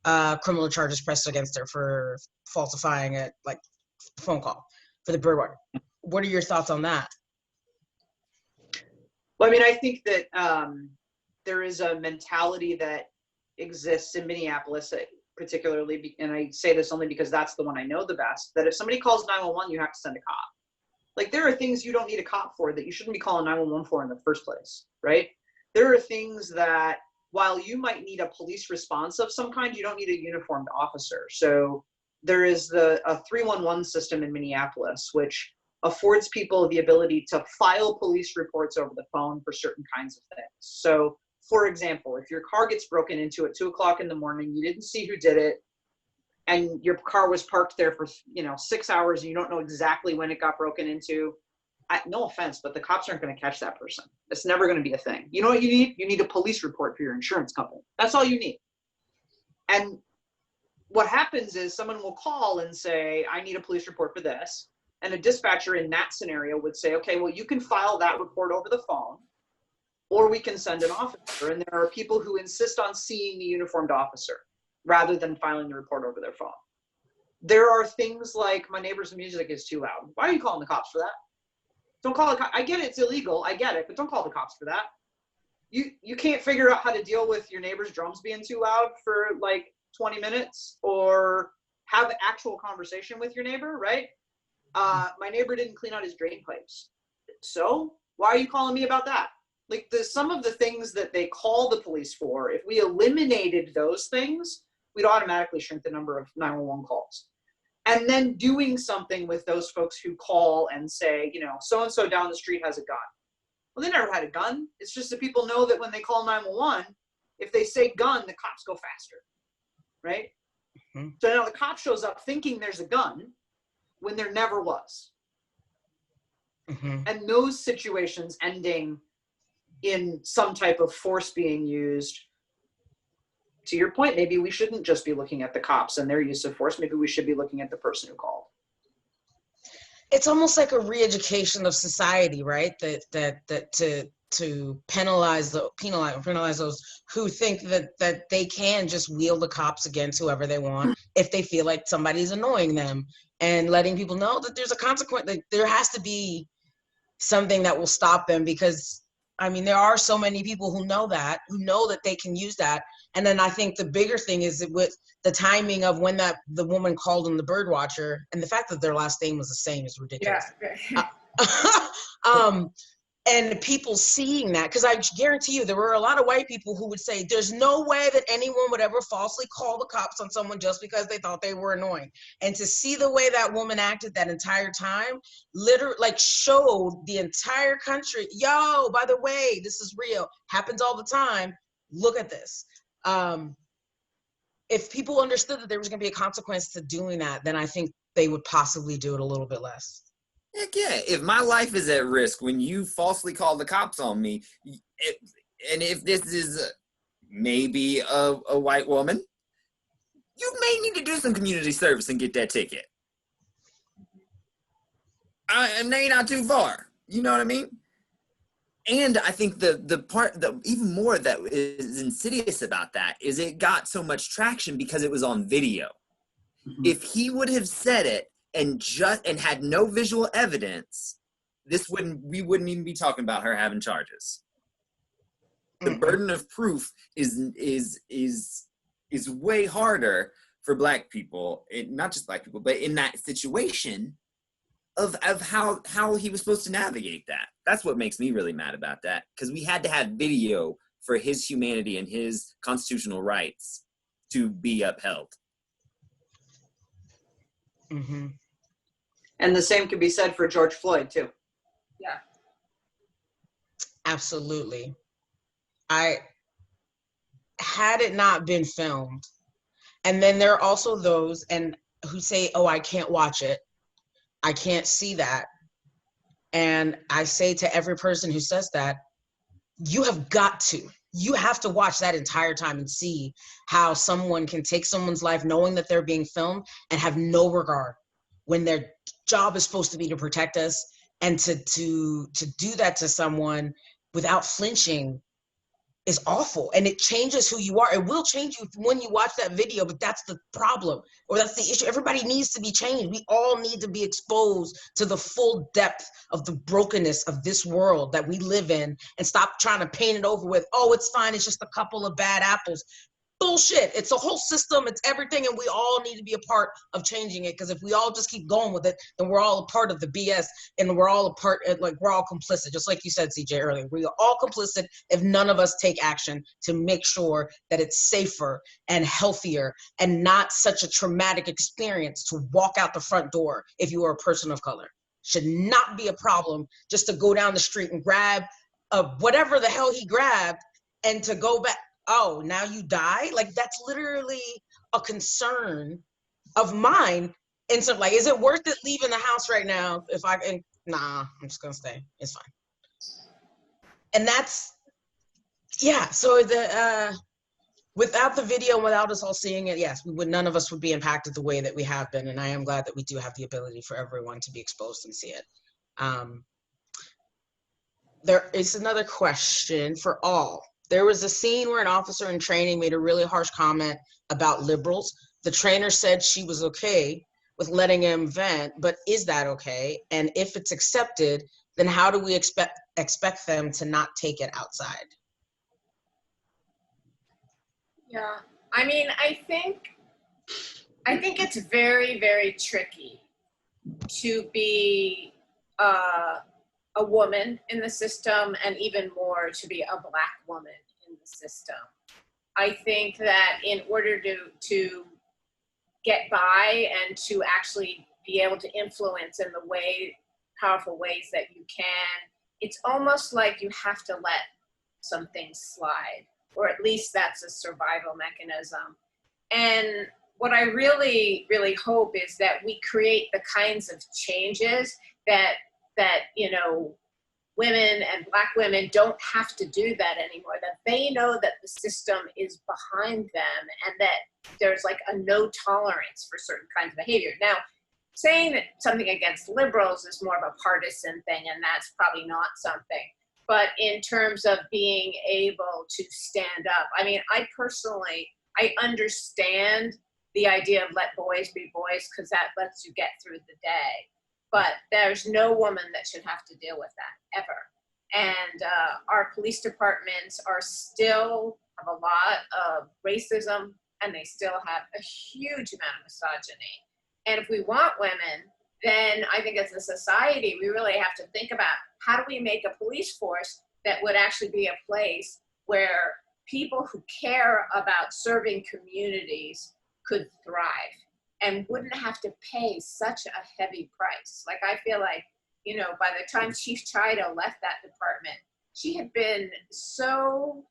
have criminal charges pressed against her for falsifying a phone call for the bird water. What are your thoughts on that? Well, I mean, I think that there is a mentality that exists in Minneapolis, particularly, and I say this only because that's the one I know the best, that if somebody calls 911, you have to send a cop. Like, there are things you don't need a cop for that you shouldn't be calling 911 for in the first place, right? There are things that, while you might need a police response of some kind, you don't need a uniformed officer. So there is a 311 system in Minneapolis, which affords people the ability to file police reports over the phone for certain kinds of things. So, for example, if your car gets broken into at 2 o'clock in the morning, you didn't see who did it, and your car was parked there for 6 hours, and you don't know exactly when it got broken into, no offense, but the cops aren't going to catch that person. It's never going to be a thing. You know what you need? You need a police report for your insurance company. That's all you need. And what happens is someone will call and say, I need a police report for this. And a dispatcher in that scenario would say, okay, well, you can file that report over the phone, or we can send an officer. And there are people who insist on seeing the uniformed officer rather than filing the report over their phone. There are things like, my neighbor's music is too loud. Why are you calling the cops for that? Don't call the cops. I get it's illegal. I get it, but don't call the cops for that. You can't figure out how to deal with your neighbor's drums being too loud for like 20 minutes or have an actual conversation with your neighbor, right? My neighbor didn't clean out his drain pipes. So why are you calling me about that? Like, some of the things that they call the police for, if we eliminated those things, we'd automatically shrink the number of 911 calls. And then doing something with those folks who call and say, so-and-so down the street has a gun. Well, they never had a gun. It's just that people know that when they call 911, if they say gun, the cops go faster, right? Mm-hmm. So now the cop shows up thinking there's a gun when there never was. Mm-hmm. And those situations ending in some type of force being used, to your point, maybe we shouldn't just be looking at the cops and their use of force. Maybe we should be looking at the person who called. It's almost like a re-education of society, right? That penalize those who think that they can just wield the cops against whoever they want if they feel like somebody's annoying them, and letting people know that there's a consequence, that there has to be something that will stop them, because I mean, there are so many people who know that they can use that. And then I think the bigger thing is that with the timing of when the woman called him the bird watcher, and the fact that their last name was the same is ridiculous. Yeah. And people seeing that, because I guarantee you there were a lot of white people who would say there's no way that anyone would ever falsely call the cops on someone just because they thought they were annoying. And to see the way that woman acted that entire time, literally like showed the entire country, yo, by the way, this is real, happens all the time, look at this. If people understood that there was going to be a consequence to doing that, then I think they would possibly do it a little bit less. Heck yeah, if my life is at risk when you falsely call the cops on me, and if this is maybe a white woman, you may need to do some community service and get that ticket. And they not too far, you know what I mean? And I think the part that even more that is insidious about that is it got so much traction because it was on video. Mm-hmm. If he would have said it and had no visual evidence, we wouldn't even be talking about her having charges. The burden of proof is way harder for Black people, not just Black people, but in that situation of how he was supposed to navigate that. That's what makes me really mad about that, because we had to have video for his humanity and his constitutional rights to be upheld. Mm-hmm. And the same could be said for George Floyd, too. Yeah. Absolutely. Had it not been filmed, and then there are also those who say, oh, I can't watch it. I can't see that. And I say to every person who says that, you have to watch that entire time and see how someone can take someone's life knowing that they're being filmed and have no regard when their job is supposed to be to protect us, and to do that to someone without flinching is awful. And it changes who you are. It will change you when you watch that video, but that's the problem, or that's the issue. Everybody needs to be changed. We all need to be exposed to the full depth of the brokenness of this world that we live in, and stop trying to paint it over with, oh, it's fine, it's just a couple of bad apples. Bullshit. It's a whole system. It's everything. And we all need to be a part of changing it. Because if we all just keep going with it, then we're all a part of the BS, and we're all we're all complicit. Just like you said, CJ, earlier, we are all complicit if none of us take action to make sure that it's safer and healthier and not such a traumatic experience to walk out the front door if you are a person of color. Should not be a problem just to go down the street and grab whatever the hell he grabbed and to go back. Oh, now you die? Like, that's literally a concern of mine. And so, like, is it worth it leaving the house right now? Nah, I'm just gonna stay. It's fine. And that's, yeah. So without the video and without us all seeing it, yes, none of us would be impacted the way that we have been. And I am glad that we do have the ability for everyone to be exposed and see it. There is another question for all. There was a scene where an officer in training made a really harsh comment about liberals. The trainer said she was okay with letting him vent, but is that okay? And if it's accepted, then how do we expect them to not take it outside? Yeah, I mean, I think it's very, very tricky to be a woman in the system, and even more to be a Black woman in the system. I think that in order to get by and to actually be able to influence in the powerful ways that you can, it's almost like you have to let some things slide, or at least that's a survival mechanism. And what I really, really hope is that we create the kinds of changes that women and Black women don't have to do that anymore, that they know that the system is behind them, and that there's like a no tolerance for certain kinds of behavior. Now, saying that something against liberals is more of a partisan thing, and that's probably not something. but in terms of being able to stand up. I mean, I personally, I understand the idea of let boys be boys because that lets you get through the day. But there's no woman that should have to deal with that ever. And our police departments are still have a lot of racism, and they still have a huge amount of misogyny. And if we want women, then I think as a society, we really have to think about how do we make a police force that would actually be a place where people who care about serving communities could thrive and wouldn't have to pay such a heavy price. Like, I feel like, you know, by the time Chief Chido left that department, she had been so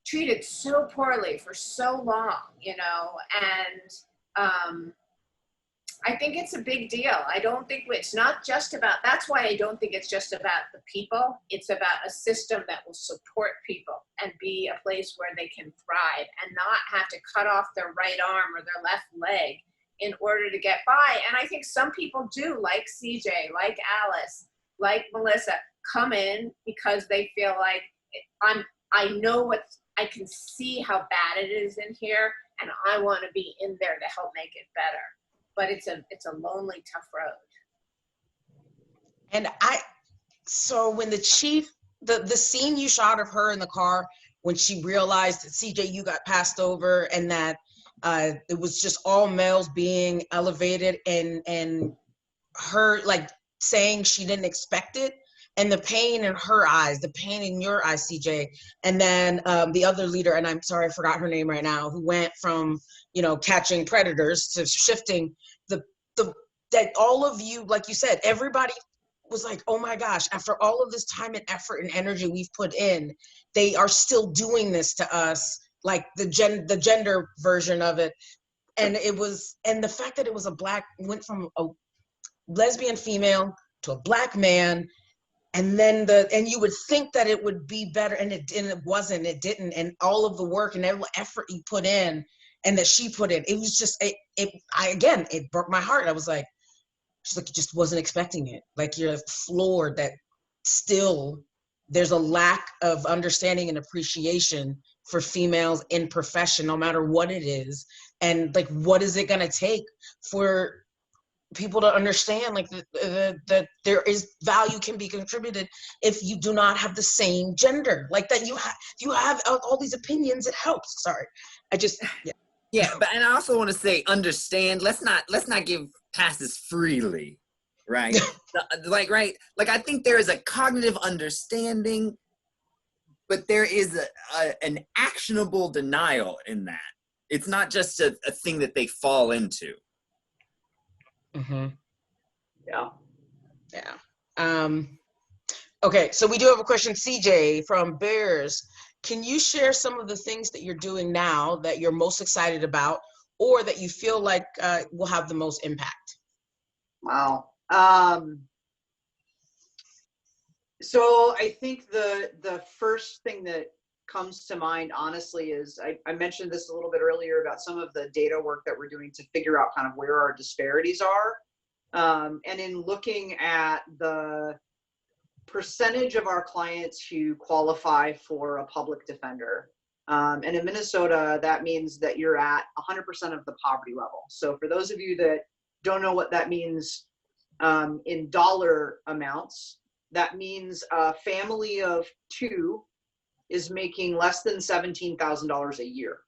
treated so poorly for so long, you know, and I think it's a big deal. I don't think it's not just about, that's why I don't think it's just about the people. It's about a system that will support people and be a place where they can thrive and not have to cut off their right arm or their left leg in order to get by. And I think some people do, like CJ, like Alice, like Melissa, come in because they feel like I know I can see how bad it is in here, and I want to be in there to help make it better. But it's a lonely, tough road. And so when the chief, the scene you shot of her in the car, when she realized that CJ, you got passed over and that it was just all males being elevated, and her like saying she didn't expect it, and the pain in her eyes, the pain in your eyes, CJ, and then the other leader, and I'm sorry, I forgot her name right now, who went from, you know, catching predators to shifting that all of you, like you said, everybody was like, oh my gosh, after all of this time and effort and energy we've put in, they are still doing this to us, like the gender version of it. And it was, and the fact that it was went from a lesbian female to a Black man, and then and you would think that it would be better, and it wasn't, it didn't. And all of the work and every effort you put in and that she put in, it was just, it broke my heart. I was like, she's like, just wasn't expecting it. Like, you're floored that still there's a lack of understanding and appreciation for females in profession, no matter what it is. And like, what is it gonna take for people to understand like that there is value can be contributed if you do not have the same gender, like that you have all these opinions, it helps. Sorry, I just Yeah, but and I also want to say, understand. Let's not give passes freely, right? Right. Like, I think there is a cognitive understanding, but there is an actionable denial in that. It's not just a thing that they fall into. Mm-hmm. Yeah. Okay, so we do have a question, CJ from Bears. Can you share some of the things that you're doing now that you're most excited about, or that you feel like will have the most impact? Wow. So I think the first thing that comes to mind, honestly, is I mentioned this a little bit earlier about some of the data work that we're doing to figure out kind of where our disparities are. And in looking at the percentage of our clients who qualify for a public defender. And in Minnesota, that means that you're at 100% of the poverty level. So for those of you that don't know what that means in dollar amounts, that means a family of 2 is making less than $17,000 a year.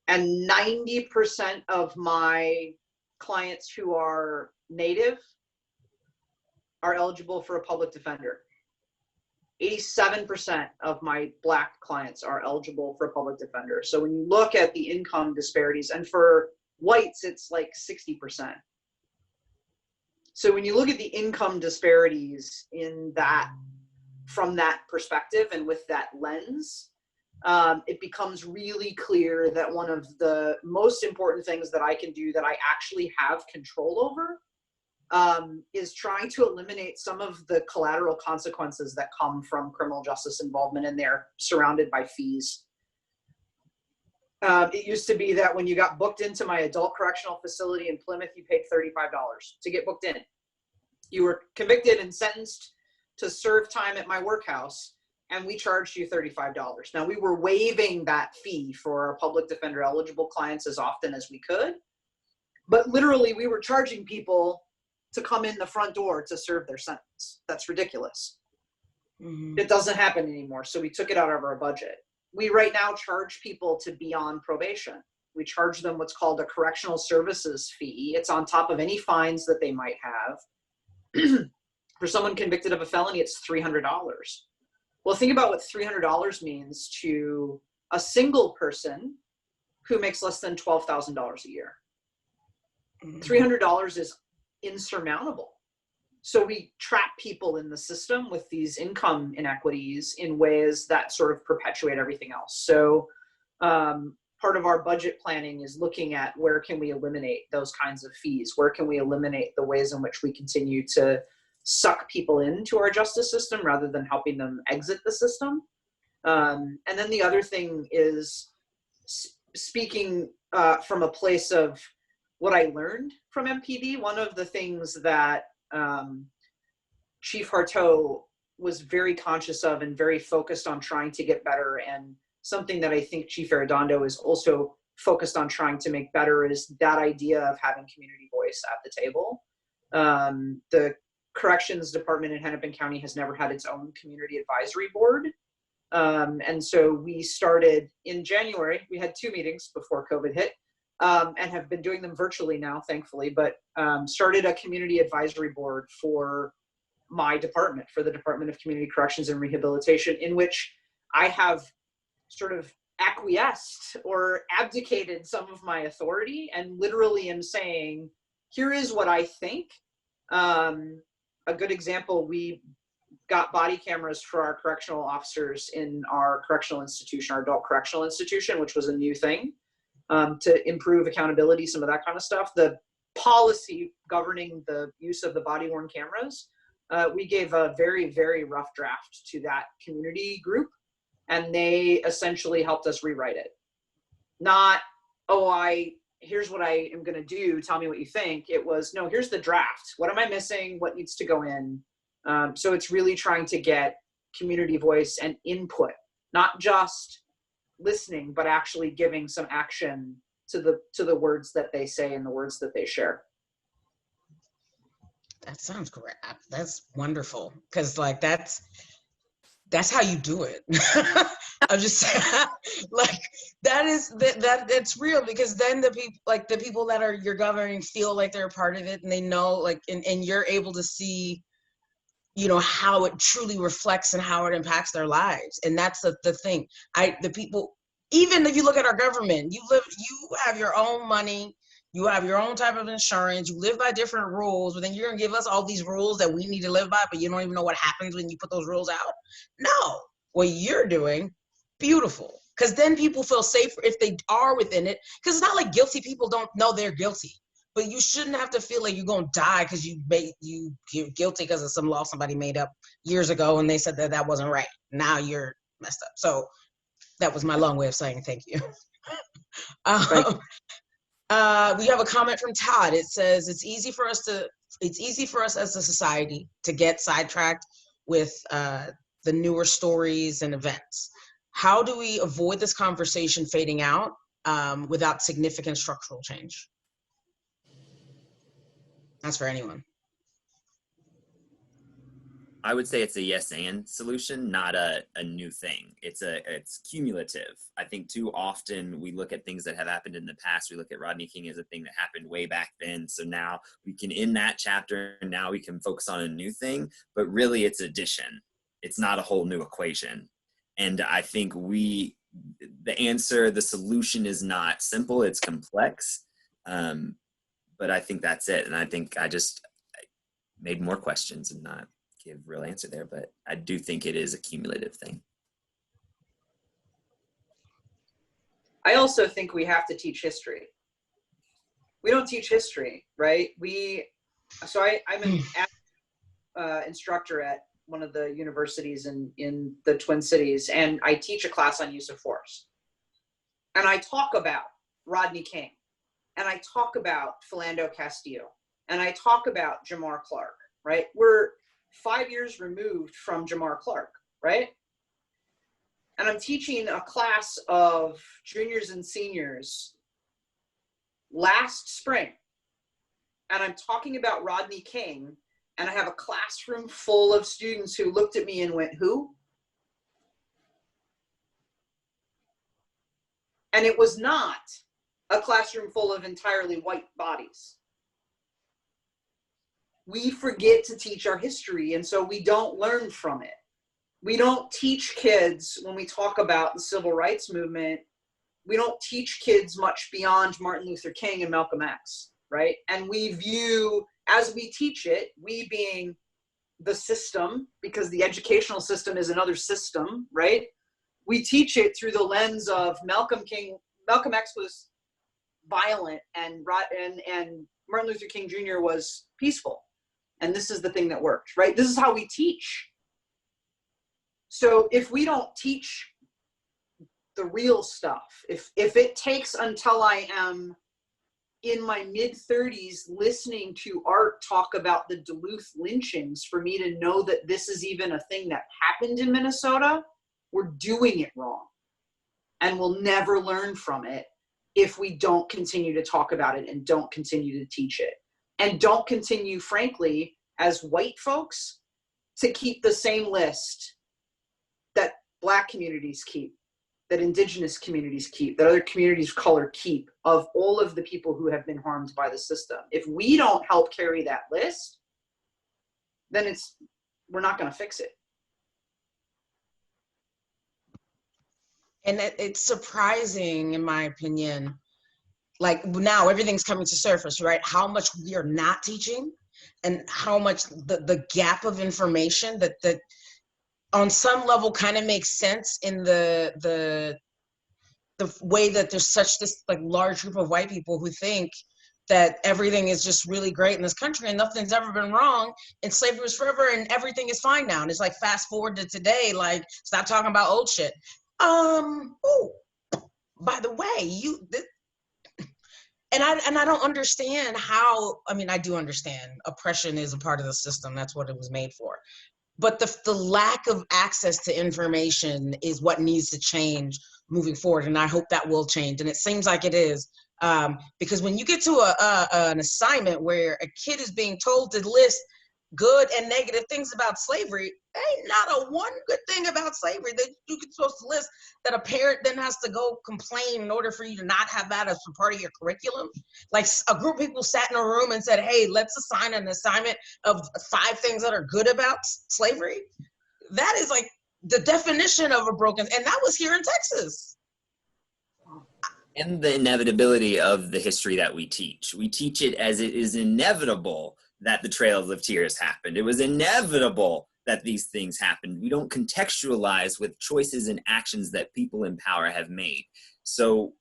And 90% of my clients who are Native are eligible for a public defender. 87% of my Black clients are eligible for a public defender. So when you look at the income disparities, and for whites, it's like 60%. So when you look at the income disparities in that, from that perspective and with that lens, it becomes really clear that one of the most important things that I can do that I actually have control over is trying to eliminate some of the collateral consequences that come from criminal justice involvement, and they're surrounded by fees. It used to be that when you got booked into my adult correctional facility in Plymouth, you paid $35 to get booked in. You were convicted and sentenced to serve time at my workhouse, and we charged you $35. Now, we were waiving that fee for our public defender eligible clients as often as we could, but literally we were charging people to come in the front door to serve their sentence. That's ridiculous. Mm-hmm. It doesn't happen anymore, so we took it out of our budget. We right now charge people to be on probation. We charge them what's called a correctional services fee. It's on top of any fines that they might have. For someone convicted of a felony, it's $300. Well, think about what $300 means to a single person who makes less than $12,000 a year. $300 is insurmountable. So we trap people in the system with these income inequities in ways that sort of perpetuate everything else. So part of our budget planning is looking at where can we eliminate those kinds of fees? Where can we eliminate the ways in which we continue to suck people into our justice system rather than helping them exit the system? And then the other thing is speaking from a place of what I learned from MPD. One of the things that Chief Harteau was very conscious of and very focused on trying to get better, and something that I think Chief Arredondo is also focused on trying to make better, is that idea of having community voice at the table. The Corrections Department in Hennepin County has never had its own community advisory board. And so we started in January. We had 2 meetings before COVID hit, and have been doing them virtually now, thankfully, but started a community advisory board for my department, for the Department of Community Corrections and Rehabilitation, in which I have sort of acquiesced or abdicated some of my authority and literally am saying, here is what I think. A good example, we got body cameras for our correctional officers in our correctional institution, our adult correctional institution, which was a new thing, to improve accountability, some of that kind of stuff. The policy governing the use of the body-worn cameras, we gave a very, very rough draft to that community group, and they essentially helped us rewrite it. Not, here's what I am gonna do, tell me what you think. It was, no, here's the draft. What am I missing? What needs to go in? So it's really trying to get community voice and input, not just listening, but actually giving some action to the words that they say and the words that they share. That sounds great. That's wonderful. Cause like that's how you do it. I'm just like, that's real, because then the people that are you're governing feel like they're a part of it, and they know, like, and you're able to see, you know, how it truly reflects and how it impacts their lives. And that's the thing. The people, even if you look at our government, you have your own money, you have your own type of insurance, you live by different rules, but then you're gonna give us all these rules that we need to live by, but you don't even know what happens when you put those rules out. No, what you're doing, beautiful. Because then people feel safer if they are within it. Because it's not like guilty people don't know they're guilty. But you shouldn't have to feel like you're gonna die because you're guilty because of some law somebody made up years ago and they said that wasn't right. Now you're messed up. So that was my long way of saying thank you. We have a comment from Todd. It says it's easy for us as a society to get sidetracked with the newer stories and events. How do we avoid this conversation fading out without significant structural change? That's for anyone. I would say it's a yes and solution, not a new thing. It's cumulative. I think too often we look at things that have happened in the past. We look at Rodney King as a thing that happened way back then. So now we can end that chapter and now we can focus on a new thing, but really it's addition. It's not a whole new equation. And I think the solution is not simple, it's complex. But I think that's it. And I think I made more questions and not give a real answer there, but I do think it is a cumulative thing. I also think we have to teach history. We don't teach history, right? I'm an instructor at one of the universities in the Twin Cities, and I teach a class on use of force. And I talk about Rodney King, and I talk about Philando Castillo, and I talk about Jamar Clark. right? We're 5 years removed from Jamar Clark, right? And I'm teaching a class of juniors and seniors last spring. And I'm talking about Rodney King. And I have a classroom full of students who looked at me and went, who? And it was not a classroom full of entirely white bodies. We forget to teach our history, and so we don't learn from it. We don't teach kids, when we talk about the civil rights movement, we don't teach kids much beyond Martin Luther King and Malcolm X, right? And we view, as we teach it, we being the system, because the educational system is another system, right? We teach it through the lens of Malcolm X was violent, and Martin Luther King Jr. was peaceful. And this is the thing that worked, right? This is how we teach. So if we don't teach the real stuff, if it takes until I am in my mid-30s listening to Art talk about the Duluth lynchings for me to know that this is even a thing that happened in Minnesota, we're doing it wrong. And we'll never learn from it if we don't continue to talk about it and don't continue to teach it. And don't continue, frankly, as white folks, to keep the same list that Black communities keep, that Indigenous communities keep, that other communities of color keep, of all of the people who have been harmed by the system. If we don't help carry that list, then we're not going to fix it. And it's surprising, in my opinion, like now everything's coming to surface, right? How much we are not teaching, and how much the gap of information that on some level kind of makes sense in the way that there's such this like large group of white people who think that everything is just really great in this country and nothing's ever been wrong and slavery was forever and everything is fine now. And it's like fast forward to today, like stop talking about old shit. Oh, by the way, and I don't understand how, I mean, I do understand oppression is a part of the system. That's what it was made for. But the lack of access to information is what needs to change moving forward. And I hope that will change. And it seems like it is. Because when you get to an assignment where a kid is being told to list good and negative things about slavery, ain't not a one good thing about slavery that you could supposed to list, that a parent then has to go complain in order for you to not have that as a part of your curriculum. Like a group of people sat in a room and said, hey, let's assign an assignment of 5 things that are good about slavery. That is like the definition of a broken, and that was here in Texas. And the inevitability of the history that we teach. We teach it as it is inevitable that the Trails of Tears happened. It was inevitable that these things happened. We don't contextualize with choices and actions that people in power have made. So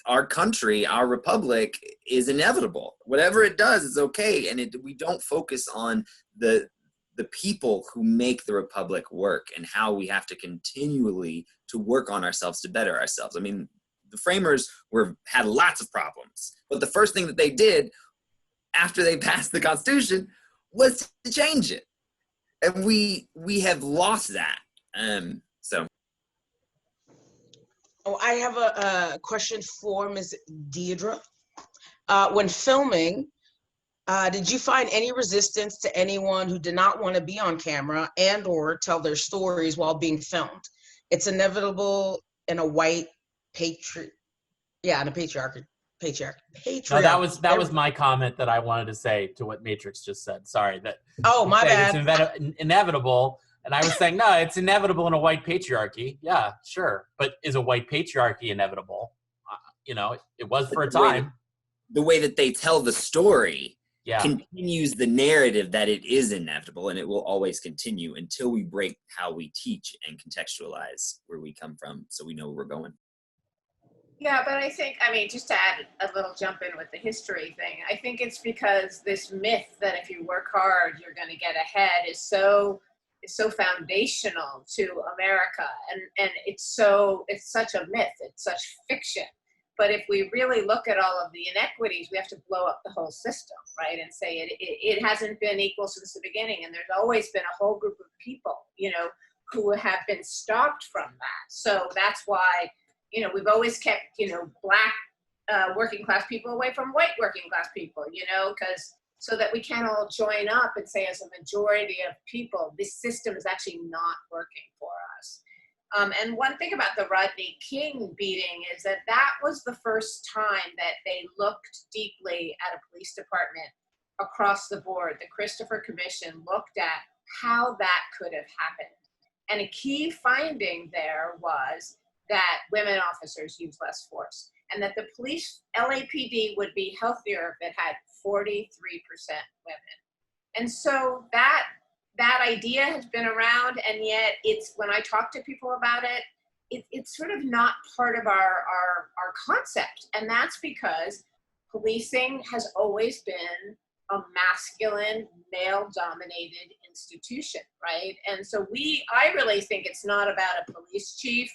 our country, our republic is inevitable. Whatever it does is okay. And we don't focus on the people who make the republic work and how we have to continually to work on ourselves to better ourselves. I mean, the framers had lots of problems, but the first thing that they did after they passed the Constitution was to change it. And we have lost that. So. Oh, I have a question for Ms. Deidre. When filming, did you find any resistance to anyone who did not want to be on camera and or tell their stories while being filmed? It's inevitable in a white patriarchy. No, that was my comment that I wanted to say to what Matrix just said. Sorry, that. Oh, my bad. It's inevitable, and I was saying no, it's inevitable in a white patriarchy. Yeah, sure, but is a white patriarchy inevitable? It was for a time. The way that they tell the story yeah. continues the narrative that it is inevitable, and it will always continue until we break how we teach and contextualize where we come from, so we know where we're going. Yeah, but I think, just to add a little jump in with the history thing, I think it's because this myth that if you work hard, you're going to get ahead is so foundational to America. And it's such a myth. It's such fiction But if we really look at all of the inequities, we have to blow up the whole system, right? And say it hasn't been equal since the beginning. And there's always been a whole group of people, you know, who have been stopped from that. So that's why, you know, we've always kept, you know, black working class people away from white working class people, you know, because so that we can all join up and say, as a majority of people, this system is actually not working for us. And one thing about the Rodney King beating is that that was the first time that they looked deeply at a police department across the board. The Christopher Commission looked at how that could have happened. And a key finding there was that women officers use less force, and that the police, LAPD, would be healthier if it had 43% women. And so that idea has been around, and yet it's, when I talk to people about it, it's sort of not part of our concept. And that's because policing has always been a masculine, male-dominated institution, right? And so I really think it's not about a police chief.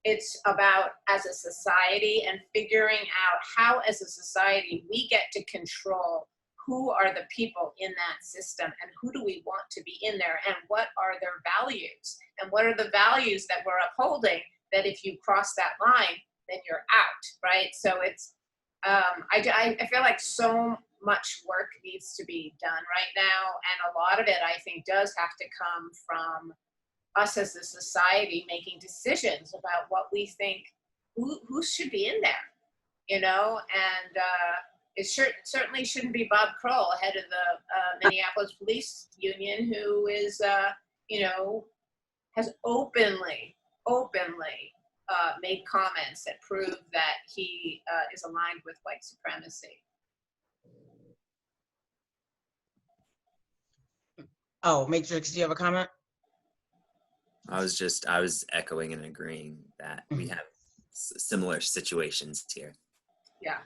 It's about, as a society, and figuring out how, as a society, we get to control who are the people in that system, and who do we want to be in there, and what are their values, and what are the values that we're upholding, that if you cross that line, then you're out, right? So it's, I feel like so much work needs to be done right now, and a lot of it, I think, does have to come from us as a society making decisions about what we think, who should be in there, you know? And it certainly shouldn't be Bob Kroll, head of the Minneapolis Police Union, who is, you know, has openly made comments that prove that he is aligned with white supremacy. Oh, Matrix, do you have a comment? I was echoing and agreeing that we have similar situations here. Yeah.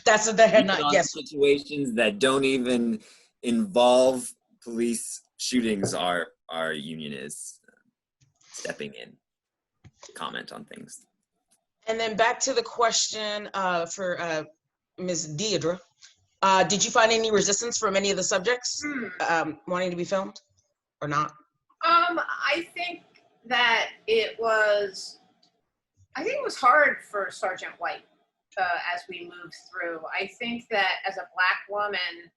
That's what they're not. Yes. Situations that don't even involve police shootings, our union is stepping in to comment on things. And then back to the question for Ms. Deidre. Did you find any resistance from any of the subjects wanting to be filmed or not? I think that it was hard for Sergeant White as we moved through. I think that as a Black woman,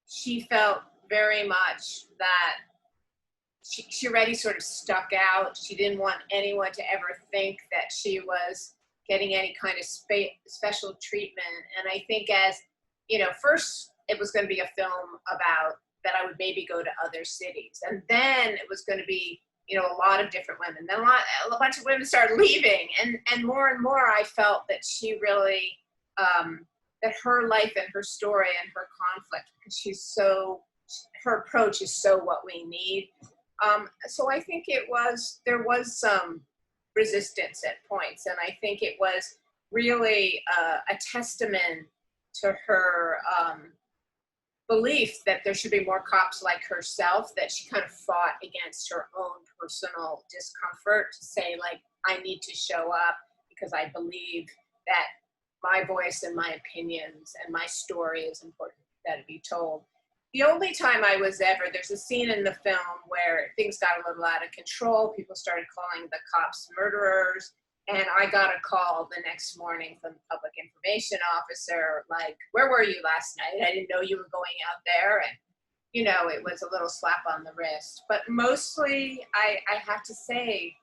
she felt very much that she already sort of stuck out. She didn't want anyone to ever think that she was getting any kind of special treatment. And I think, as you know, first it was going to be a film about that I would maybe go to other cities, and then it was going to be, you know, a lot of different women. Then a bunch of women started leaving, and more I felt that she really that her life and her story and her conflict, because her approach is so what we need. So I think there was some resistance at points, and I think it was really a testament to her belief that there should be more cops like herself, that she kind of fought against her own personal discomfort to say, like, I need to show up because I believe that my voice and my opinions and my story is important that it be told. The only time there's a scene in the film where things got a little out of control. People started calling the cops murderers. And I got a call the next morning from the public information officer, like, where were you last night? I didn't know you were going out there. And, you know, it was a little slap on the wrist. But mostly, I have to say,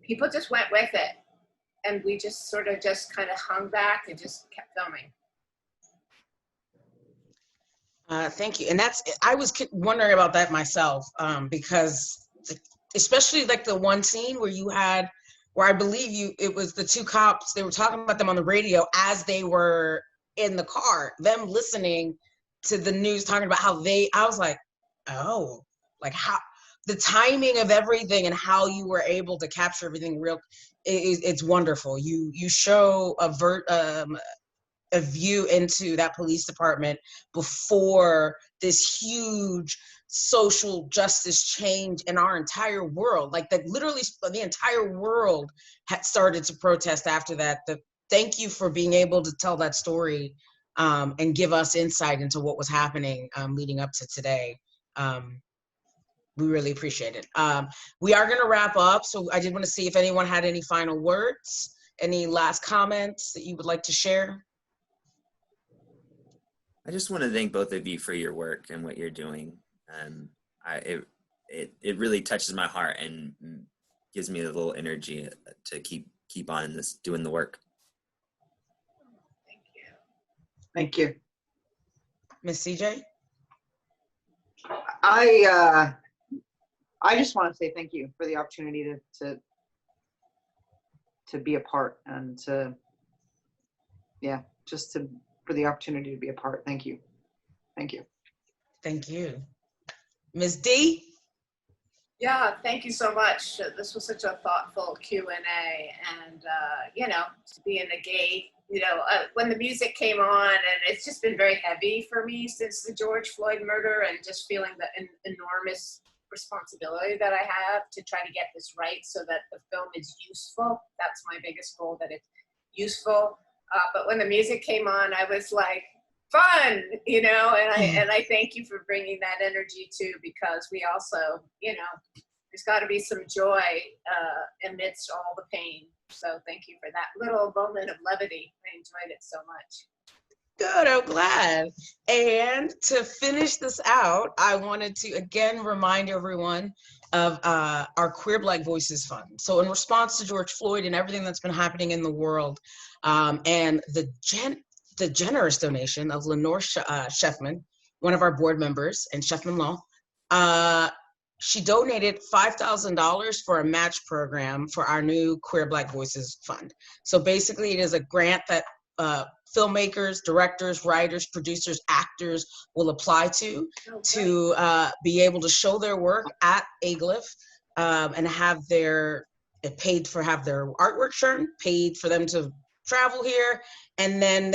people just went with it. And we just sort of just kind of hung back and just kept filming. Thank you. And I was wondering about that myself, because especially like the one scene where I believe it was the two cops, they were talking about them on the radio as they were in the car, them listening to the news, talking about how I was like, oh, like how the timing of everything and how you were able to capture everything it's wonderful. You show a view into that police department before this huge social justice change in our entire world. Like that, literally the entire world had started to protest after that. Thank you for being able to tell that story and give us insight into what was happening leading up to today. We really appreciate it. We are going to wrap up, so I did want to see if anyone had any final words, any last comments that you would like to share. I just want to thank both of you for your work and what you're doing. It really touches my heart and gives me a little energy to keep on doing the work. Thank you. Miss CJ? I just want to say thank you for the opportunity to be a part and for the opportunity to be a part. Thank you. Thank you. Thank you. Ms. D? Yeah, thank you so much. This was such a thoughtful Q&A, and to be in a gay, when the music came on, and it's just been very heavy for me since the George Floyd murder, and just feeling the enormous responsibility that I have to try to get this right so that the film is useful. That's my biggest goal, that it's useful. But when the music came on, I was like, fun, and I thank you for bringing that energy too, because we also, there's got to be some joy amidst all the pain. So thank you for that little moment of levity. I enjoyed it so much. Good, I'm glad. And to finish this out, I wanted to again remind everyone of our Queer Black Voices Fund. So in response to George Floyd and everything that's been happening in the world, and the generous donation of Lenore Sheffman, one of our board members, and Sheffman Law, she donated $5,000 for a match program for our new Queer Black Voices Fund. So basically it is a grant that filmmakers, directors, writers, producers, actors will apply to be able to show their work at aGLIFF and have their artwork shown, paid for them to travel here, and then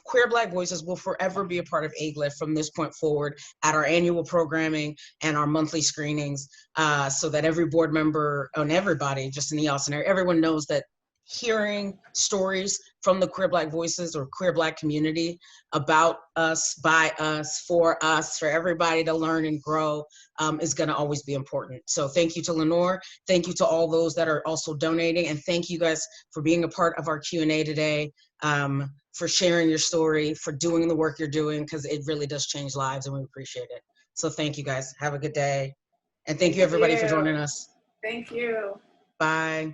Queer Black Voices will forever be a part of aGLIFF from this point forward at our annual programming and our monthly screenings, so that every board member and everybody just in the Austin area, everyone knows that hearing stories from the Queer Black Voices or Queer Black community about us, by us, for everybody to learn and grow is going to always be important. So thank you to Lenore. Thank you to all those that are also donating. And thank you guys for being a part of our Q&A today, for sharing your story, for doing the work you're doing, because it really does change lives and we appreciate it. So thank you guys. Have a good day. And thank you everybody for joining us. Thank you. Bye.